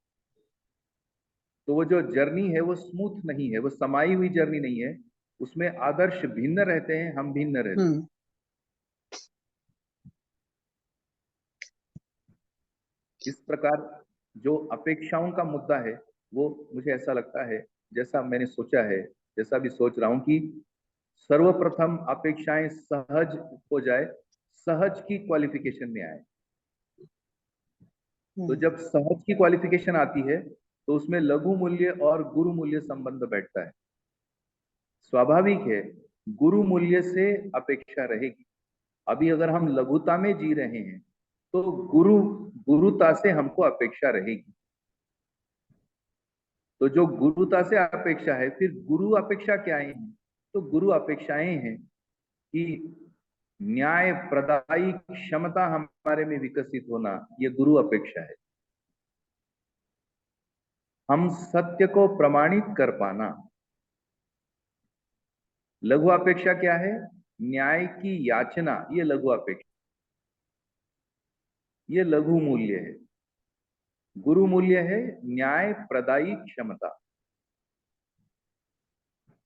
तो वो जो जर्नी है वो स्मूथ नहीं है, वो समाई हुई जर्नी नहीं है, उसमें आदर्श भिन्न रहते हैं, हम भिन्न रहते हैं। इस प्रकार जो अपेक्षाओं का मुद्दा है वो मुझे ऐसा लगता है, जैसा मैंने सोचा है, जैसा भी सोच रहा हूं, कि सर्वप्रथम अपेक्षाएं सहज हो जाए, सहज की क्वालिफिकेशन में आए। तो जब सहज की क्वालिफिकेशन आती है तो उसमें लघु मूल्य और गुरु मूल्य संबंध बैठता है। स्वाभाविक है, गुरु मूल्य से अपेक्षा रहेगी। अभी अगर हम लघुता में जी रहे हैं तो गुरुता से हमको अपेक्षा रहेगी। तो जो गुरुता से अपेक्षा है, फिर गुरु अपेक्षा क्या है? तो गुरु अपेक्षाएं हैं कि न्याय प्रदायी क्षमता हमारे में विकसित होना, ये गुरु अपेक्षा है। हम सत्य को प्रमाणित कर पाना। लघु अपेक्षा क्या है? न्याय की याचना, ये लघु अपेक्षा, ये लघु मूल्य है। गुरु मूल्य है न्याय प्रदायी क्षमता,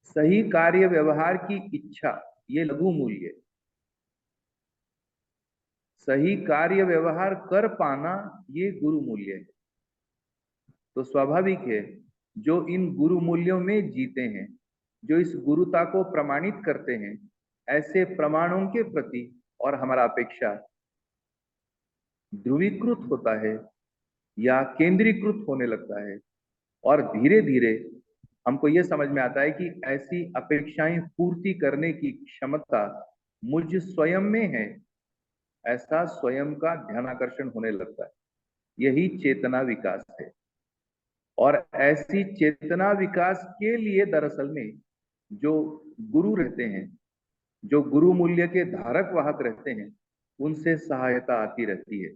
सही कार्य व्यवहार की इच्छा, ये लघु मूल्य है। सही कार्य व्यवहार कर पाना, ये गुरु मूल्य है। तो स्वाभाविक है, जो इन गुरु मूल्यों में जीते हैं, जो इस गुरुता को प्रमाणित करते हैं, ऐसे प्रमाणों के प्रति और हमारा अपेक्षा ध्रुवीकृत होता है या केंद्रीकृत होने लगता है। और धीरे धीरे हमको यह समझ में आता है कि ऐसी अपेक्षाएं पूर्ति करने की क्षमता मुझ स्वयं में है। ऐसा स्वयं का ध्यानाकर्षण होने लगता है। यही चेतना विकास है। और ऐसी चेतना विकास के लिए दरअसल में जो गुरु रहते हैं, जो गुरु मूल्य के धारक वाहक रहते हैं, उनसे सहायता आती रहती है।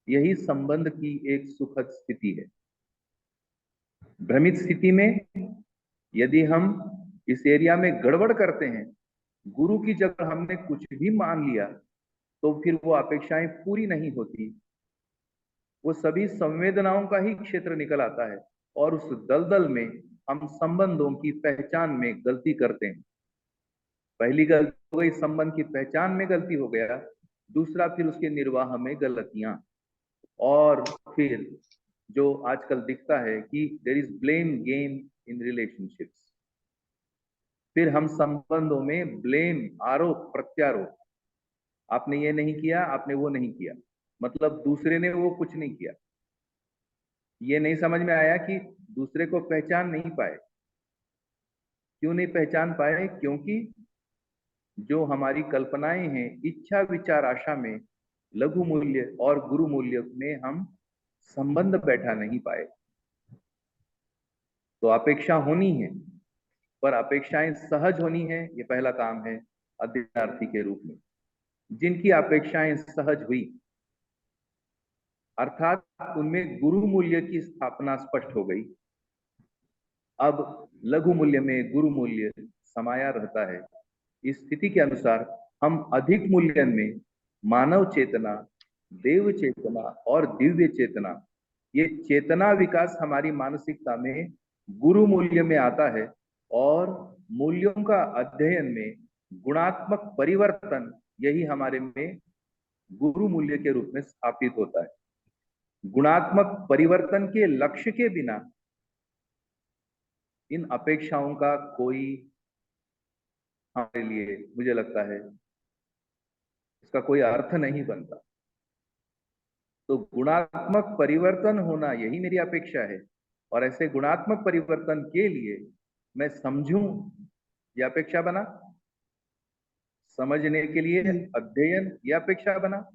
यही संबंध की एक सुखद स्थिति है। भ्रमित स्थिति में यदि हम इस एरिया में गड़बड़ करते हैं, गुरु की जगह हमने कुछ भी मान लिया, तो फिर वो अपेक्षाएं पूरी नहीं होती। वो सभी संवेदनाओं का ही क्षेत्र निकल आता है और उस दलदल में हम संबंधों की पहचान में गलती करते हैं। पहली गलती हो गई, संबंध की पहचान में गलती हो गया। दूसरा, फिर उसके निर्वाह में गलतियां। और फिर जो आजकल दिखता है कि there is blame game in relationships. फिर हम संबंधों में ब्लेम, आरोप प्रत्यारोप, आपने ये नहीं किया, आपने वो नहीं किया, मतलब दूसरे ने वो कुछ नहीं किया। ये नहीं समझ में आया कि दूसरे को पहचान नहीं पाए। क्यों नहीं पहचान पाए? क्योंकि जो हमारी कल्पनाएं हैं, इच्छा विचार आशा में लघु मूल्य और गुरु मूल्य में हम संबंध बैठा नहीं पाए। तो अपेक्षा होनी है, पर अपेक्षाएं सहज होनी है। ये पहला काम है अध्ययनार्थी के रूप में। जिनकी अपेक्षाएं सहज हुई, अर्थात उनमें गुरु मूल्य की स्थापना स्पष्ट हो गई, अब लघु मूल्य में गुरु मूल्य समाया रहता है। इस स्थिति के अनुसार हम अधिक मूल्यन में मानव चेतना, देव चेतना और दिव्य चेतना, ये चेतना विकास हमारी मानसिकता में गुरु मूल्य में आता है। और मूल्यों का अध्ययन में गुणात्मक परिवर्तन, यही हमारे में गुरु मूल्य के रूप में स्थापित होता है। गुणात्मक परिवर्तन के लक्ष्य के बिना इन अपेक्षाओं का कोई, हमारे लिए मुझे लगता है, इसका कोई अर्थ नहीं बनता। तो गुणात्मक परिवर्तन होना, यही मेरी अपेक्षा है। और ऐसे गुणात्मक परिवर्तन के लिए मैं समझूं, यह अपेक्षा बना। समझने के लिए अध्ययन, यह अपेक्षा बना।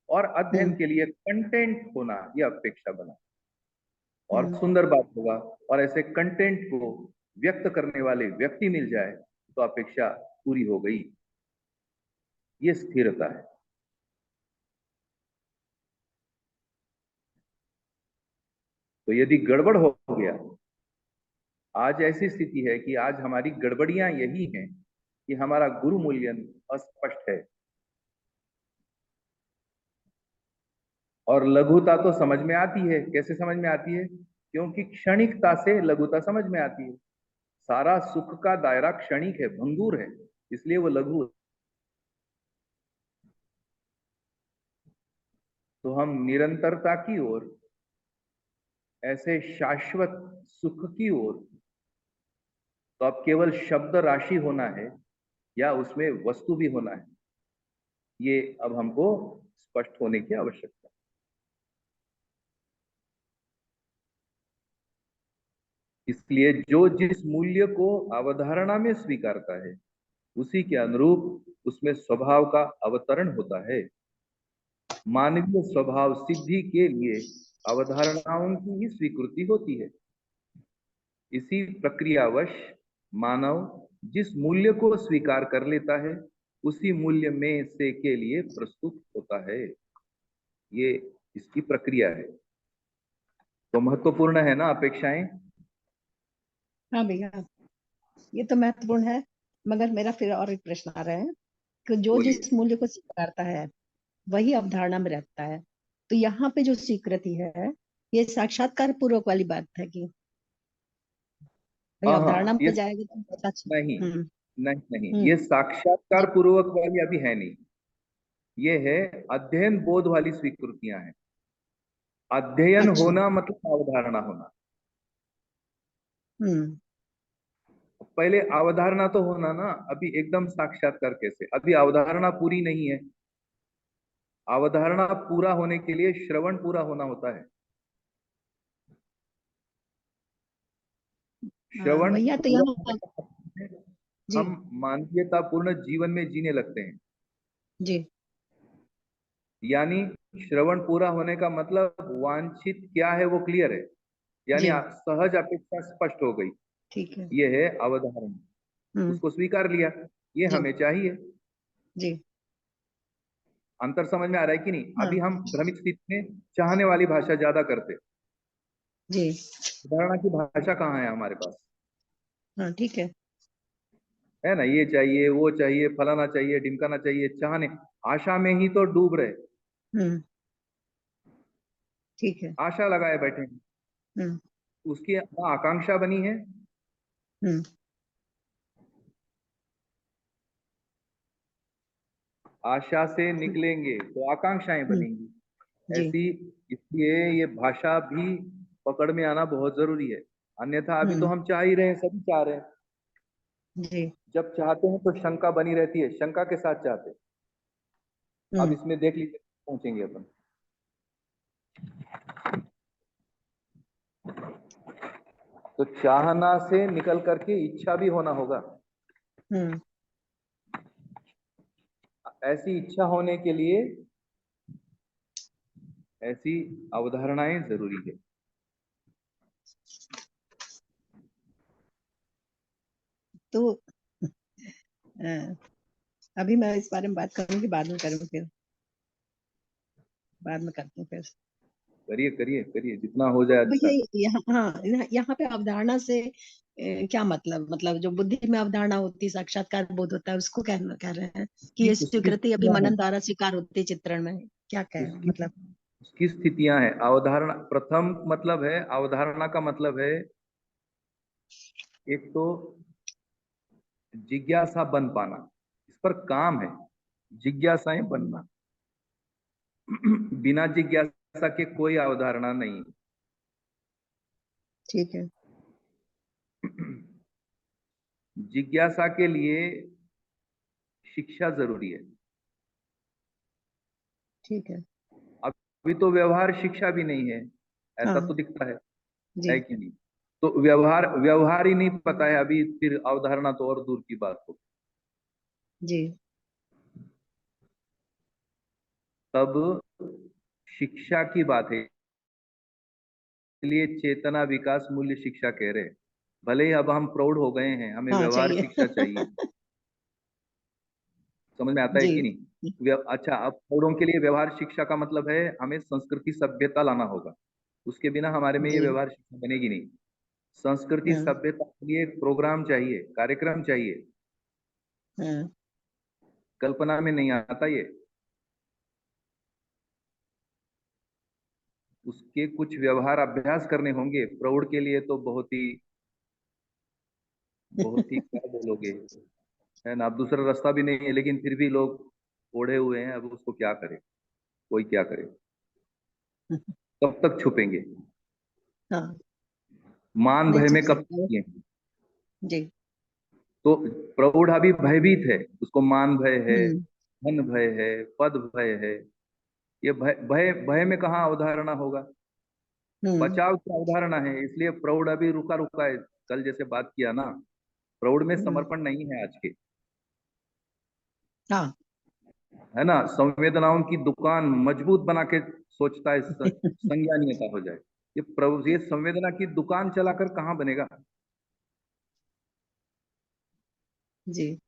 और अध्ययन के लिए कंटेंट होना, यह अपेक्षा बना। और सुंदर बात होगा, और ऐसे कंटेंट को व्यक्त करने वाले व्यक्ति मिल जाए तो अपेक्षा पूरी हो गई। ये स्थिरता है। तो यदि गड़बड़ हो गया, आज ऐसी स्थिति है कि आज हमारी गड़बड़ियां यही हैं कि हमारा गुरु मूल्यन अस्पष्ट है। और लघुता तो समझ में आती है। कैसे समझ में आती है? क्योंकि क्षणिकता से लघुता समझ में आती है। सारा सुख का दायरा क्षणिक है, भंगुर है, इसलिए वो लघु है। तो हम निरंतरता की ओर ऐसे शाश्वत सुख की ओर, तो अब केवल शब्द राशि होना है या उसमें वस्तु भी होना है, ये अब हमको स्पष्ट होने की आवश्यकता है। इसलिए जो जिस मूल्य को अवधारणा में स्वीकारता है, उसी के अनुरूप उसमें स्वभाव का अवतरण होता है। मानवीय स्वभाव सिद्धि के लिए अवधारणाओं की ही स्वीकृति होती है। इसी प्रक्रियावश मानव जिस मूल्य को स्वीकार कर लेता है, उसी मूल्य में से के लिए प्रस्तुत होता है। ये इसकी प्रक्रिया है। तो महत्वपूर्ण है ना अपेक्षाएं। हाँ भैया, ये तो महत्वपूर्ण है, मगर मेरा फिर और एक प्रश्न आ रहा है कि जो बोलिए। जिस मूल्य को स्वीकारता है वही अवधारणा में रहता है, तो यहाँ पे जो स्वीकृति है ये साक्षात्कार पूर्वक वाली बात है कि भाई हाँ अवधारणा हाँ, में ये जाएगा तो सच। नहीं हम्म। नहीं नहीं, हम्म। ये साक्षात्कार जी। पूर्वक वाली अभी है नहीं। ये है अध्ययन बोध वाली स्वीकृतियां हैं। अध्ययन अच्छा। होना मतलब अवधारणा होना। हम्म। पहले अवधारणा तो होना ना, अभी एकदम साक्षात्कार कैसे? अभी अवधारणा पूरी नहीं है। अवधारणा पूरा होने के लिए श्रवण पूरा होना होता है। हाँ श्रवण भैया, तो पूरा होने यहाँ। का मतलब है, जी। हम मानवीयतापूर्ण जीवन में जीने लगते हैं। जी। यानी श्रवण पूरा होने का मतलब वांछित क्या है वो क्लियर है, यानी जी। सहज अपेक्षा स्पष्ट हो गई। ठीक है। ये है अवधारणा। हम्म। उसको स्वीकार लिया, ये जी। हमें चाहिए। जी। अंतर समझ में आ रहा है कि नहीं? हाँ। अभी हम भ्रमित स्थिति में चाहने वाली भाषा ज्यादा करते। जी। उदाहरण की भाषा कहाँ है हमारे पास? हाँ ठीक है। है ना, ये चाहिए वो चाहिए फलाना चाहिए ढिमकाना चाहिए, चाहने आशा में ही तो डूब रहे। हम्म। ठीक है। आशा लगाए बैठे हैं, हम्म। उसकी आकांक्षा बनी है। हम्म। आशा से निकलेंगे तो आकांक्षाएं हम्म। बनेंगी। जी। ऐसी, इसलिए ये भाषा भी पकड़ में आना बहुत जरूरी है। अन्यथा अभी तो हम्म। हम चाह ही रहे हैं, सभी चाह रहे हैं। जी। जब चाहते हैं तो शंका बनी रहती है, शंका के साथ चाहते हैं। अब हम्म। इसमें देख लीजिए पहुंचेंगे अपन। तो चाहना से निकल करके इच्छा भी होना होगा। हम्म। ऐसी इच्छा होने के लिए ऐसी अवधारणाएं जरूरी है। तो अभी मैं इस बारे में बात करूंगी, बाद में करूँ, फिर बाद में करती हूँ फिर। करिए करिए करिए, जितना हो जाए अच्छा। भैया यहाँ, हाँ यहाँ पे अवधारणा से क्या मतलब जो बुद्धि में अवधारणा होती है, साक्षात्कार बोध होता है, उसको कह रहे हैं कि ये उसकी स्वीकृति अभी स्थितियां हैं, मनन द्वारा स्वीकार होती है चित्रण में, क्या कहें उसकी मतलब। उसकी स्थितियां हैं। अवधारणा प्रथम मतलब है, अवधारणा का मतलब है एक तो जिज्ञासा बन पाना, इस पर काम है, जिज्ञासाएं बनना। बिना जिज्ञासा के कोई अवधारणा नहीं। ठीक है। जिज्ञासा के लिए शिक्षा जरूरी है। ठीक है। अभी तो व्यवहार शिक्षा भी नहीं है, ऐसा तो हाँ। दिखता है जी। कि नहीं? तो व्यवहार व्यवहार ही नहीं पता है अभी, फिर अवधारणा तो और दूर की बात हो। जी। तब शिक्षा की बात है, इसलिए चेतना विकास मूल्य शिक्षा कह रहे हैं। भले ही अब हम प्रौढ़ हो गए हैं, हमें हाँ व्यवहार चाहिए। शिक्षा चाहिए। समझ में आता है जी। कि नहीं? अच्छा, अब प्रौढ़ों के लिए व्यवहार शिक्षा का मतलब है हमें संस्कृति सभ्यता लाना होगा। उसके बिना हमारे में ये जी। व्यवहार शिक्षा बनेगी नहीं। संस्कृति हाँ। सभ्यता के लिए एक प्रोग्राम चाहिए, कार्यक्रम चाहिए। हाँ। कल्पना में नहीं आता ये। उसके कुछ व्यवहार अभ्यास करने होंगे। प्रौढ़ के लिए तो बहुत ही क्या बोलोगे, है ना? अब दूसरा रास्ता भी नहीं है, लेकिन फिर भी लोग ओढ़े हुए हैं। अब उसको क्या करे, कोई क्या करे? कब तक छुपेंगे? हाँ, मान नहीं भय में चल कब सकता है। किए? जी। तो प्रौढ़ अभी भयभीत है, उसको मान भय है, हम्म। धन भय है, पद भय है। ये भय भय भय में कहाँ अवधारणा होगा? हम्म। बचाव की अवधारणा है, इसलिए प्रौढ़ अभी रुका रुका है। कल जैसे बात किया ना, प्रौढ़ में हम्म। समर्पण नहीं है आज के, हाँ। है ना। संवेदनाओं की दुकान मजबूत बना के सोचता है संज्ञानीयता हो जाए। ये संवेदना की दुकान चलाकर कहाँ बनेगा? जी।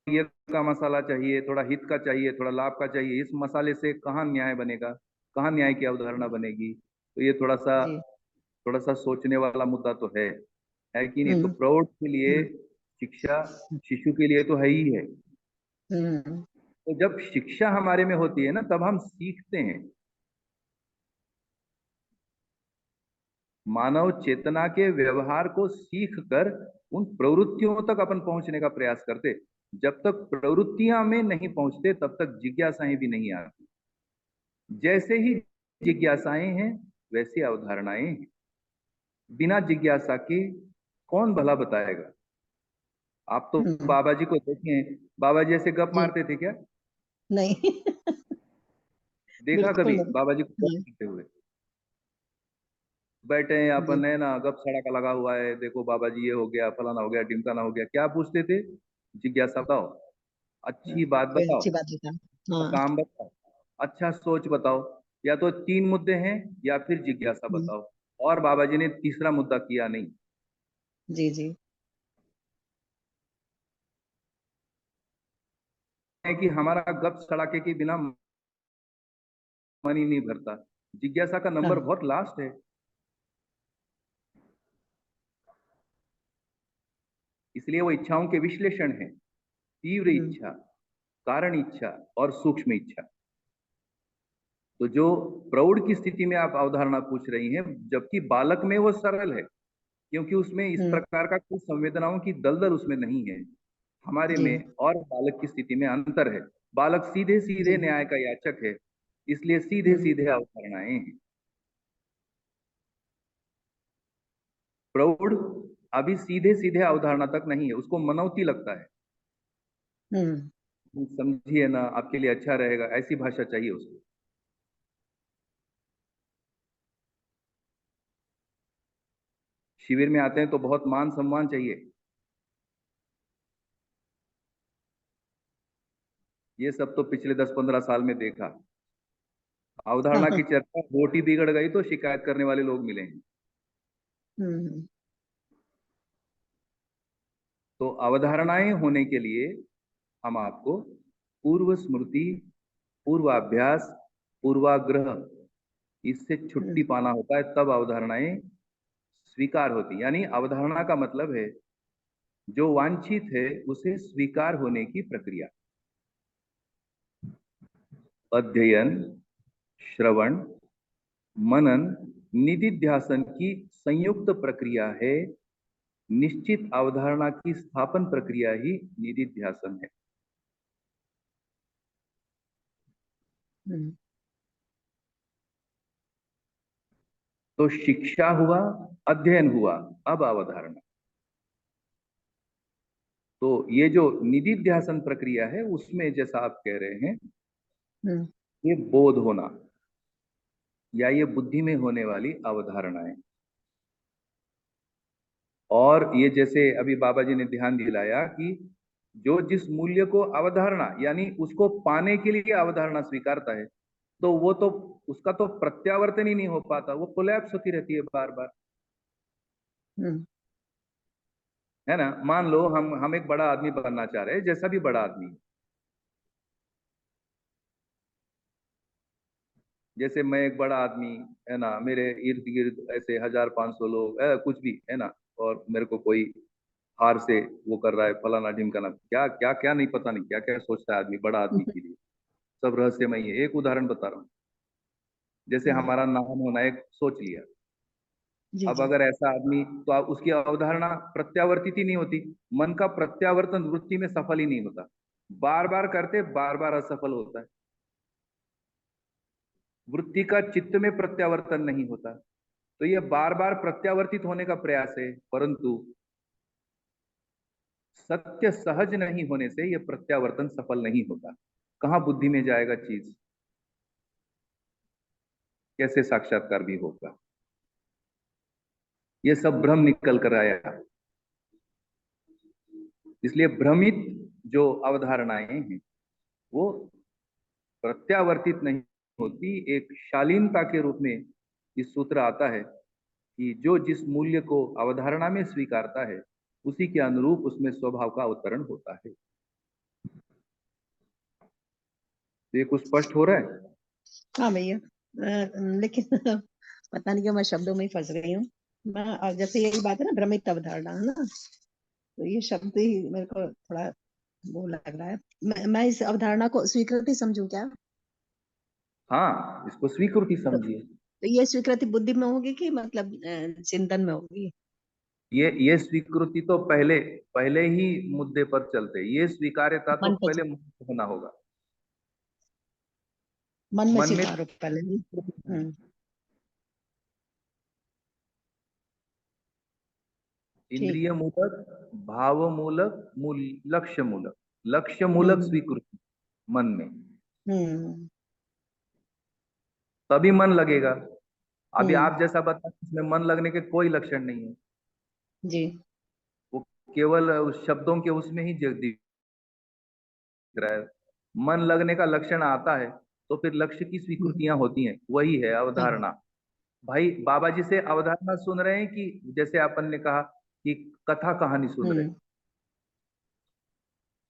ये का मसाला चाहिए, थोड़ा हित का चाहिए, थोड़ा लाभ का चाहिए, इस मसाले से कहाँ न्याय बनेगा, कहाँ न्याय की अवधारणा बनेगी? तो ये जी। थोड़ा सा सोचने वाला मुद्दा तो है कि नहीं? तो हम्म। प्रौढ़ के लिए हम्म। शिक्षा शिशु के लिए तो है ही है। हम्म। तो जब शिक्षा हमारे में होती है ना, तब हम सीखते हैं। मानव चेतना के व्यवहार को सीख कर उन प्रवृत्तियों तक अपन पहुंचने का प्रयास करते। जब तक प्रवृत्तियां में नहीं पहुंचते, तब तक जिज्ञासाएं भी नहीं आती। जैसे ही जिज्ञासाएं हैं, वैसी अवधारणाएं हैं। बिना जिज्ञासा के कौन भला बताएगा? आप तो हम्म। बाबा जी को देखे, बाबा जी ऐसे गप जी। मारते थे क्या? नहीं। देखा बिल्कुल कभी नहीं। बाबा जी को गप हाँ। मारते हुए? बैठे हैं जी। अपन, है ना, गप सड़क लगा हुआ है, देखो बाबा जी ये हो गया, फलाना हो गया, ढिमकाना हो गया। क्या पूछते थे? जिज्ञासा बताओ, हाँ, अच्छी बात कोई बताओ, अच्छी बात बता। हाँ। काम बताओ, अच्छा सोच बताओ। या तो 3 मुद्दे हैं, या फिर जिज्ञासा हम्म। बताओ। और बाबा जी ने तीसरा मुद्दा किया नहीं। जी। जी। है कि हमारा गप सड़ाके के बिना मन ही नहीं भरता। जिज्ञासा का नंबर हाँ। बहुत लास्ट है। इसलिए वो इच्छाओं के विश्लेषण है। तीव्र हम्म। इच्छा, कारण इच्छा और सूक्ष्म इच्छा। तो जो प्रौढ़ की स्थिति में आप अवधारणा पूछ रही हैं, जबकि बालक में वो सरल है, क्योंकि उसमें इस हम्म। प्रकार का कोई संवेदनाओं की दलदल उसमें नहीं है। हमारे जी। में और बालक की स्थिति में अंतर है। बालक सीधे सीधे जी। न्याय का याचक है, इसलिए सीधे हम्म। सीधे अवधारणाएं हैं। प्रौढ़ अभी सीधे सीधे अवधारणा तक नहीं है, उसको मनौती लगता है। हम्म। समझिए ना, आपके लिए अच्छा रहेगा, ऐसी भाषा चाहिए उसको। शिविर में आते हैं तो बहुत मान सम्मान चाहिए। ये सब तो पिछले 10-15 साल में देखा। हाँ। अवधारणा हाँ। की चर्चा, रोटी बिगड़ गई तो शिकायत करने वाले लोग मिलेंगे। हम्म। तो अवधारणाएं होने के लिए हम आपको पूर्व स्मृति, पूर्वाभ्यास, पूर्वाग्रह, इससे छुट्टी हम्म। पाना होता है, तब अवधारणाएं स्वीकार होती। यानी अवधारणा का मतलब है जो वांछित है उसे स्वीकार होने की प्रक्रिया। अध्ययन, श्रवण, मनन, निधिध्यासन की संयुक्त प्रक्रिया है। निश्चित अवधारणा की स्थापन प्रक्रिया ही निधिध्यासन है। हम्म। तो शिक्षा हुआ, अध्ययन हुआ, अब अवधारणा। तो ये जो निधिध्यासन प्रक्रिया है, उसमें जैसा आप कह रहे हैं, हम्म। ये बोध होना या ये बुद्धि में होने वाली अवधारणाएं। और ये जैसे अभी बाबा जी ने ध्यान दिलाया कि जो जिस मूल्य को अवधारणा यानी उसको पाने के लिए अवधारणा स्वीकारता है, तो वो तो उसका तो प्रत्यावर्तन ही नहीं हो पाता, वो कोलैप्स होती रहती है बार बार। हम्म। है ना। मान लो हम एक बड़ा आदमी बनना चाह रहे हैं, जैसा भी बड़ा आदमी। जैसे मैं एक बड़ा आदमी, है ना, मेरे इर्द गिर्द ऐसे 1,000-500 लोग, कुछ भी, है ना। और मेरे को कोई हार से वो कर रहा है, फलाना ढिमकाना, क्या क्या क्या नहीं, पता नहीं क्या क्या सोचता है आदमी बड़ा आदमी के लिए। सब रहस्यमय है। एक उदाहरण बता रहा हूँ। जैसे हम्म। हमारा नाम होना एक सोच लिया। जी। अब जी। अगर ऐसा आदमी, तो आप उसकी अवधारणा प्रत्यावर्तित ही नहीं होती। मन का प्रत्यावर्तन वृत्ति में सफल ही नहीं होता। बार बार करते, बार बार असफल होता है। वृत्ति का चित्त में प्रत्यावर्तन नहीं होता। तो ये बार बार प्रत्यावर्तित होने का प्रयास है, परंतु सत्य सहज नहीं होने से यह प्रत्यावर्तन सफल नहीं होता। कहाँ बुद्धि में जाएगा चीज, कैसे साक्षात्कार भी होगा? ये सब भ्रम निकल कर आया। इसलिए भ्रमित जो अवधारणाएं हैं वो प्रत्यावर्तित नहीं होती। एक शालीनता के रूप में इस सूत्र आता है कि जो जिस मूल्य को अवधारणा में स्वीकारता है उसी के अनुरूप उसमें स्वभाव का अवतरण होता है। ये कुछ स्पष्ट हो रहा है? हाँ भैया, लेकिन पता नहीं क्यों मैं शब्दों में ही फंस गई हूँ। मैं जैसे यही बात है ना, भ्रमित अवधारणा है ना, तो ये शब्द ही मेरे को थोड़ा वो लग रहा है। मैं इस अवधारणा को स्वीकृति समझूं क्या? हाँ, इसको स्वीकृति तो, समझिए। तो ये स्वीकृति बुद्धि में होगी कि मतलब चिंतन में होगी? ये स्वीकृति तो पहले पहले ही मुद्दे पर चलते, ये स्वीकार्यता तो मन पे पहले होना होगा। मन में मन में स्वीकारो पहले ही। ठीक। इंद्रिय मूलक, भाव मूलक, लक्ष्य मूलक स्वीकृति मन में, हम्म तभी मन लगेगा। अभी हम्म आप जैसा बता, इसमें मन लगने के कोई लक्षण नहीं है। जी। वो केवल उस शब्दों के उसमें ही दिख रहा है। मन लगने का लक्षण आता है तो फिर लक्ष्य की स्वीकृतियां होती हैं, वही है हाँ। अवधारणा। भाई बाबा जी से अवधारणा सुन रहे हैं कि जैसे अपन ने कहा कि कथा कहानी सुन रहे हैं? हम्म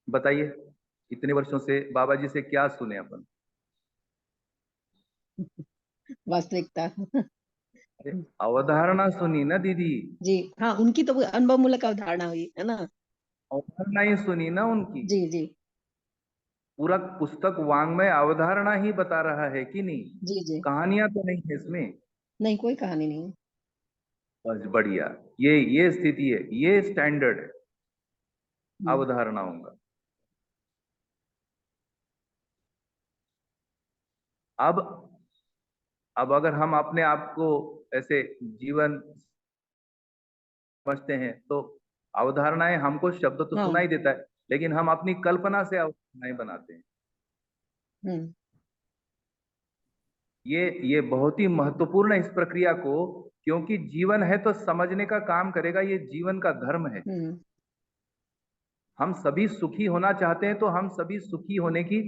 बताइए, इतने वर्षों से बाबा जी से क्या सुने अपन? वास्तविकता। अरे अवधारणा सुनी ना दीदी, जी हाँ, उनकी तो अनुभव मूलक अवधारणा हुई है ना। अवधारणा ही सुनी ना उनकी। जी जी पूरा पुस्तक वाङ्मय अवधारणा ही बता रहा है कि नहीं? जी जी। कहानियां तो नहीं है इसमें। नहीं, कोई कहानी नहीं है। बस बढ़िया, ये स्थिति है, ये स्टैंडर्ड है हम्म अवधारणाओं का। अब अब अगर हम अपने आप को ऐसे जीवन समझते हैं तो अवधारणाएं, हमको शब्द तो हाँ। सुनाई देता है लेकिन हम अपनी कल्पना से अवधारणाएं बनाते हैं। हम्म ये बहुत ही महत्वपूर्ण है इस प्रक्रिया को, क्योंकि जीवन है तो समझने का काम करेगा, ये जीवन का धर्म है। हम्म हम सभी सुखी होना चाहते हैं तो हम सभी सुखी होने की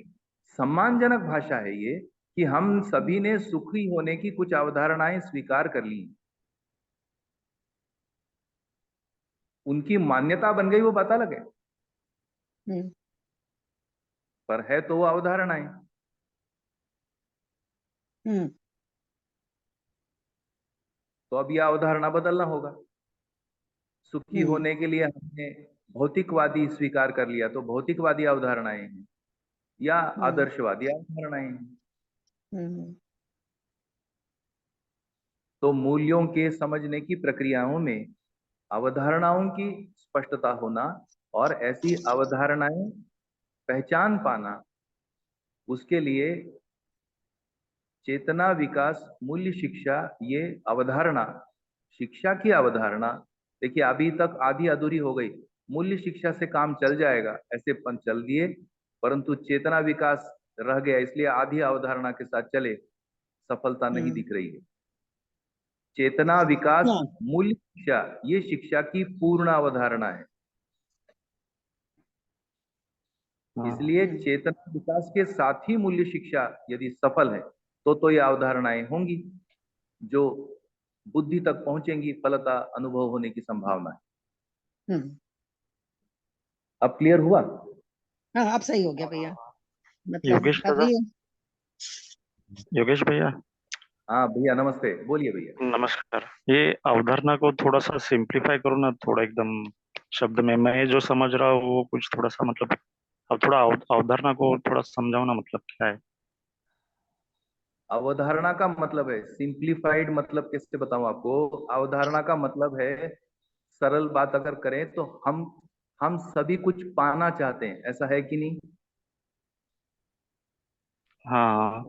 सम्मानजनक भाषा है ये, कि हम सभी ने सुखी होने की कुछ अवधारणाएं स्वीकार कर ली, उनकी मान्यता बन गई, वो पता लगे, हम्म पर है तो वो अवधारणाएं। हम्म तो अब यह अवधारणा बदलना होगा। सुखी हम्म होने के लिए हमने भौतिकवादी स्वीकार कर लिया तो भौतिकवादी अवधारणाएं हैं, या हम्म आदर्शवादी अवधारणाएं हैं। हम्म तो मूल्यों के समझने की प्रक्रियाओं में अवधारणाओं की स्पष्टता होना और ऐसी अवधारणाएं पहचान पाना, उसके लिए चेतना विकास मूल्य शिक्षा, ये अवधारणा, शिक्षा की अवधारणा, देखिए अभी तक आधी अधूरी हो गई। मूल्य शिक्षा से काम चल जाएगा ऐसे पन चल दिए, परंतु चेतना विकास रह गया, इसलिए आधी अवधारणा के साथ चले, सफलता नहीं हम्म दिख रही है। चेतना विकास हाँ मूल्य शिक्षा, ये शिक्षा की पूर्ण अवधारणा है। हाँ। इसलिए चेतना विकास के साथ ही मूल्य शिक्षा यदि सफल है तो ये अवधारणाएं होंगी जो बुद्धि तक पहुंचेंगी, फलता अनुभव होने की संभावना है। हम्म अब क्लियर हुआ? हाँ, अब सही हो गया भैया। मतलब योगेश दादा, अभी योगेश भैया, हाँ भैया नमस्ते, बोलिए भैया। नमस्कार। ये अवधारणा को थोड़ा सा सिंप्लीफाई करो ना, थोड़ा एकदम शब्द में। मैं जो समझ रहा हूँ वो कुछ थोड़ा सा मतलब, अब थोड़ा अवधारणा को थोड़ा समझाओ ना, मतलब क्या है? अवधारणा का मतलब है सिंप्लीफाइड, मतलब कैसे बताऊं आपको? अवधारणा का मतलब है, सरल बात अगर करें तो हम सभी कुछ पाना चाहते हैं, ऐसा है कि नहीं? हाँ,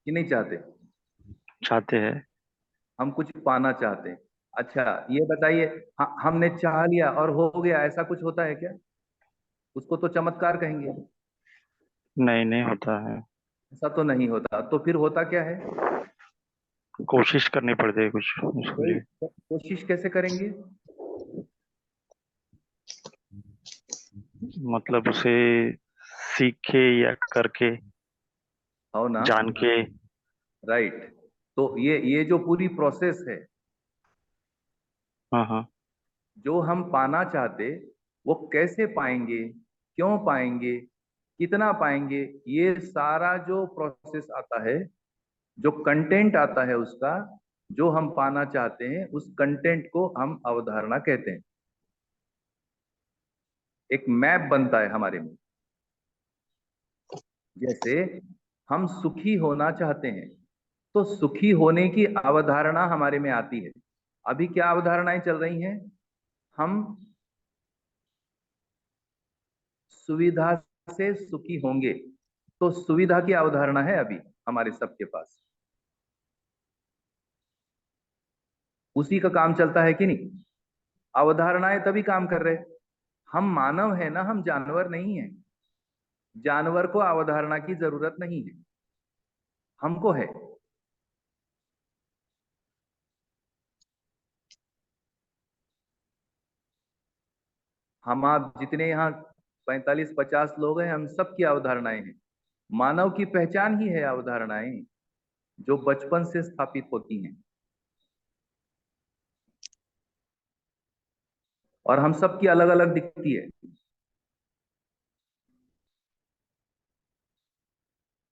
कि नहीं चाहते? चाहते हैं। हम कुछ पाना चाहते हैं। अच्छा ये बताइए, हमने चाह लिया और हो गया, ऐसा कुछ होता है क्या? उसको तो चमत्कार कहेंगे। नहीं, नहीं होता है। ऐसा तो नहीं होता, तो फिर होता क्या है? कोशिश करनी पड़ती है कुछ उसके वही, लिए। कोशिश कैसे करेंगे? मतलब उसे सीख के या करके, हो ना। जान के। राइट। तो ये जो पूरी प्रोसेस है, हाँ, हाँ। जो हम पाना चाहते, वो कैसे पाएंगे, क्यों पाएंगे, कितना पाएंगे, ये सारा जो प्रोसेस आता है, जो कंटेंट आता है उसका, जो हम पाना चाहते हैं उस कंटेंट को हम अवधारणा कहते हैं। एक मैप बनता है हमारे में। जैसे हम सुखी होना चाहते हैं, तो सुखी होने की अवधारणा हमारे में आती है। अभी क्या अवधारणाएं चल रही हैं? हम सुविधा से सुखी होंगे, तो सुविधा की अवधारणा है अभी हमारे सबके पास। उसी का काम चलता है कि नहीं? अवधारणाएं तभी काम कर रहे। हम मानव है ना, हम जानवर नहीं है। जानवर को अवधारणा की जरूरत नहीं है, हमको है। हम आप जितने यहाँ 45-50 लोग हैं, हम सबकी अवधारणाएं हैं। मानव की पहचान ही है अवधारणाएं, जो बचपन से स्थापित होती हैं, और हम सबकी अलग अलग दिखती है।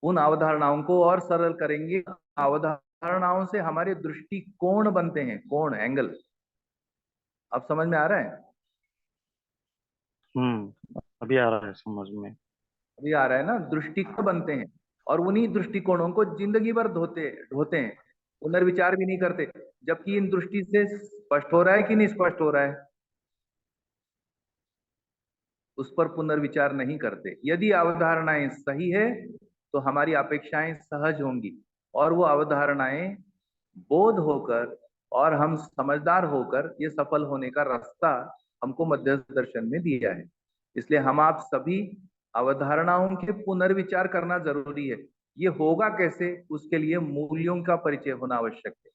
उन अवधारणाओं को और सरल करेंगे। अवधारणाओं से हमारे दृष्टिकोण बनते हैं, कोण, एंगल। अब समझ में आ रहा है? अभी आ रहा है समझ में। अभी आ रहा है ना? दृष्टिकोण बनते हैं, और उन्हीं दृष्टिकोणों को जिंदगी भर धोते ढोते हैं, पुनर्विचार भी नहीं करते। जबकि इन दृष्टि से स्पष्ट हो रहा है कि नहीं स्पष्ट हो रहा है, उस पर पुनर्विचार नहीं करते। यदि अवधारणाएं सही है तो हमारी अपेक्षाएं सहज होंगी, और वो अवधारणाएं बोध होकर और हम समझदार होकर ये सफल होने का रास्ता हमको मध्य दर्शन में दिया है। इसलिए हम आप सभी अवधारणाओं के पुनर्विचार करना जरूरी है। ये होगा कैसे? उसके लिए मूल्यों का परिचय होना आवश्यक है।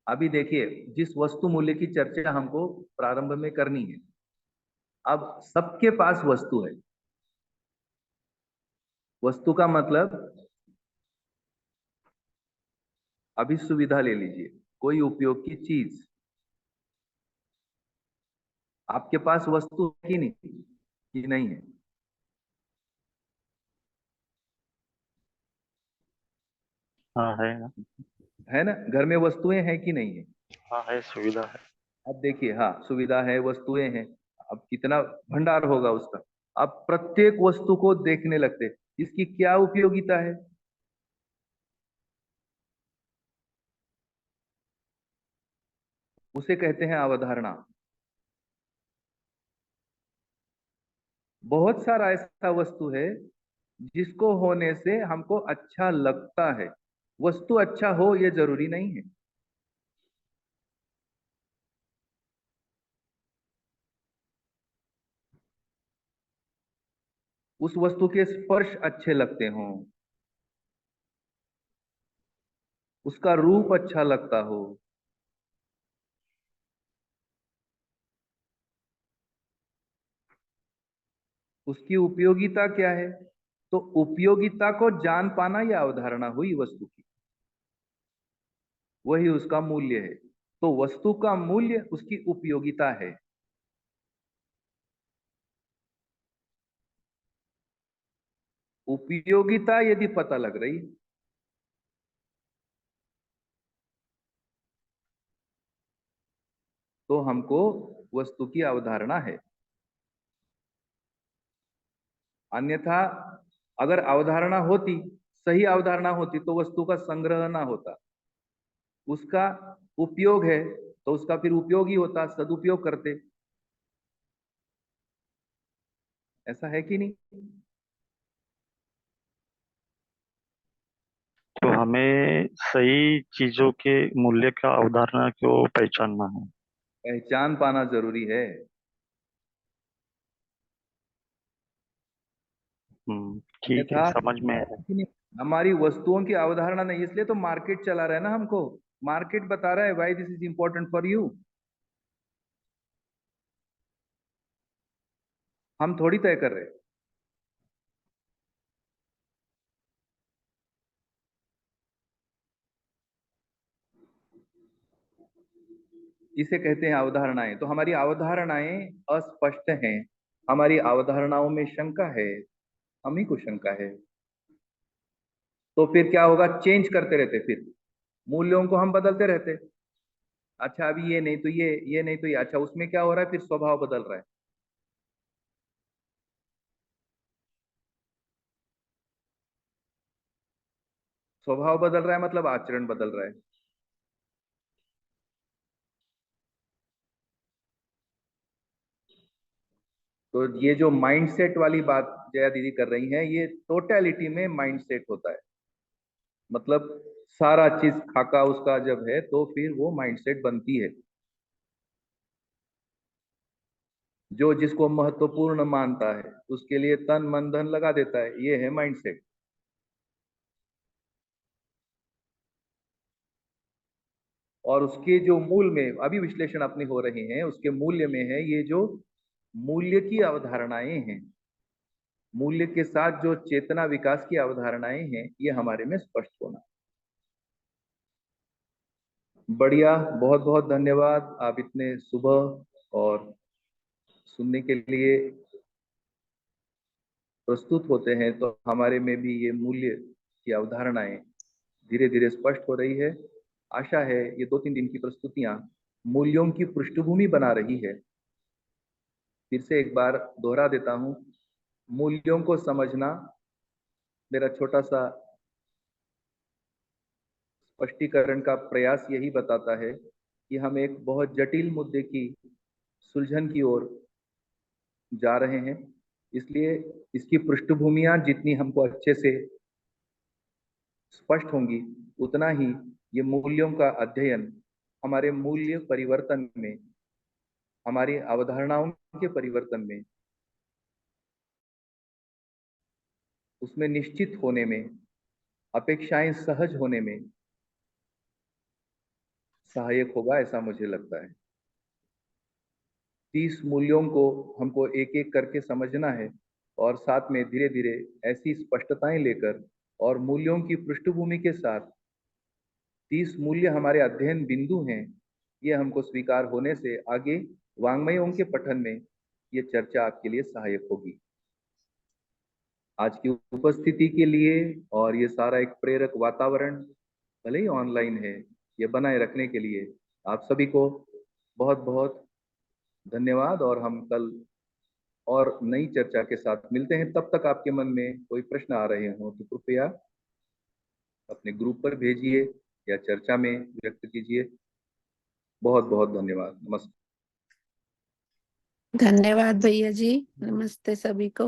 अभी देखिए, जिस वस्तु मूल्य की चर्चा हमको प्रारंभ में करनी है, अब सबके पास वस्तु है। वस्तु का मतलब, अभी सुविधा ले लीजिए, कोई उपयोग की चीज। आपके पास वस्तु है कि नहीं, कि नहीं है? हाँ है ना। है ना? घर में वस्तुएं हैं कि नहीं है? हाँ है, सुविधा है। अब देखिए, हाँ सुविधा है, वस्तुएं हैं। अब कितना भंडार होगा उसका। अब प्रत्येक वस्तु को देखने लगते, इसकी क्या उपयोगिता है, उसे कहते हैं अवधारणा। बहुत सारा ऐसा वस्तु है जिसको होने से हमको अच्छा लगता है। वस्तु अच्छा हो ये जरूरी नहीं है। उस वस्तु के स्पर्श अच्छे लगते हों, उसका रूप अच्छा लगता हो, उसकी उपयोगिता क्या है। तो उपयोगिता को जान पाना यह अवधारणा हुई वस्तु की, वही उसका मूल्य है। तो वस्तु का मूल्य उसकी उपयोगिता है। उपयोगिता यदि पता लग रही, तो हमको वस्तु की अवधारणा है। अन्यथा अगर अवधारणा होती, सही अवधारणा होती, तो वस्तु का संग्रह ना होता। उसका उपयोग है तो उसका फिर उपयोग ही होता, सदुपयोग करते। ऐसा है कि नहीं? हमें सही चीजों के मूल्य का अवधारणा को पहचानना है। पहचान पाना जरूरी है। ठीक है, अन्यथा समझ में आया। हमारी वस्तुओं की अवधारणा नहीं, इसलिए तो मार्केट चला रहा है ना हमको। मार्केट बता रहा है why this is important for you. हम थोड़ी तय कर रहे हैं। इसे कहते हैं अवधारणाएं। तो हमारी अवधारणाएं अस्पष्ट हैं, हमारी अवधारणाओं में शंका है, हम ही को शंका है। तो फिर क्या होगा, चेंज करते रहते, फिर मूल्यों को हम बदलते रहते। अच्छा अभी ये नहीं तो ये नहीं तो ये, अच्छा उसमें क्या हो रहा है, फिर स्वभाव बदल रहा है। स्वभाव बदल रहा है मतलब आचरण बदल रहा है। तो ये जो माइंडसेट वाली बात जया दीदी कर रही हैं, ये टोटलिटी में माइंडसेट होता है। मतलब सारा चीज खाका उसका जब है तो फिर वो माइंडसेट बनती है। जो जिसको महत्वपूर्ण मानता है उसके लिए तन मन धन लगा देता है, ये है माइंडसेट। और उसके जो मूल में अभी विश्लेषण अपनी हो रहे हैं, उसके मूल्य में है ये जो मूल्य की अवधारणाएं हैं, मूल्य के साथ जो चेतना विकास की अवधारणाएं हैं, ये हमारे में स्पष्ट होना। बढ़िया, बहुत बहुत धन्यवाद। आप इतने सुबह और सुनने के लिए प्रस्तुत होते हैं, तो हमारे में भी ये मूल्य की अवधारणाएं धीरे धीरे स्पष्ट हो रही है। आशा है ये 2-3 दिन की प्रस्तुतियां मूल्यों की पृष्ठभूमि बना रही है। फिर से एक बार दोहरा देता हूं, मूल्यों को समझना मेरा छोटा सा स्पष्टीकरण का प्रयास यही बताता है कि हम एक बहुत जटिल मुद्दे की सुलझन की ओर जा रहे हैं। इसलिए इसकी पृष्ठभूमियां जितनी हमको अच्छे से स्पष्ट होंगी, उतना ही ये मूल्यों का अध्ययन हमारे मूल्य परिवर्तन में, हमारी अवधारणाओं के परिवर्तन में, उसमें निश्चित होने में, अपेक्षाएं सहज होने में सहायक होगा, ऐसा मुझे लगता है। 30 मूल्यों को हमको एक एक करके समझना है और साथ में धीरे धीरे ऐसी स्पष्टताएं लेकर और मूल्यों की पृष्ठभूमि के साथ 30 मूल्य हमारे अध्ययन बिंदु हैं, ये हमको स्वीकार होने से आगे वाङ्मयों के पठन में ये चर्चा आपके लिए सहायक होगी। आज की उपस्थिति के लिए और ये सारा एक प्रेरक वातावरण भले ही ऑनलाइन है, ये बनाए रखने के लिए आप सभी को बहुत बहुत धन्यवाद। और हम कल और नई चर्चा के साथ मिलते हैं। तब तक आपके मन में कोई प्रश्न आ रहे हो तो कृपया अपने ग्रुप पर भेजिए या चर्चा में व्यक्त कीजिए। बहुत बहुत धन्यवाद। नमस्कार। धन्यवाद भैया जी, नमस्ते सभी को।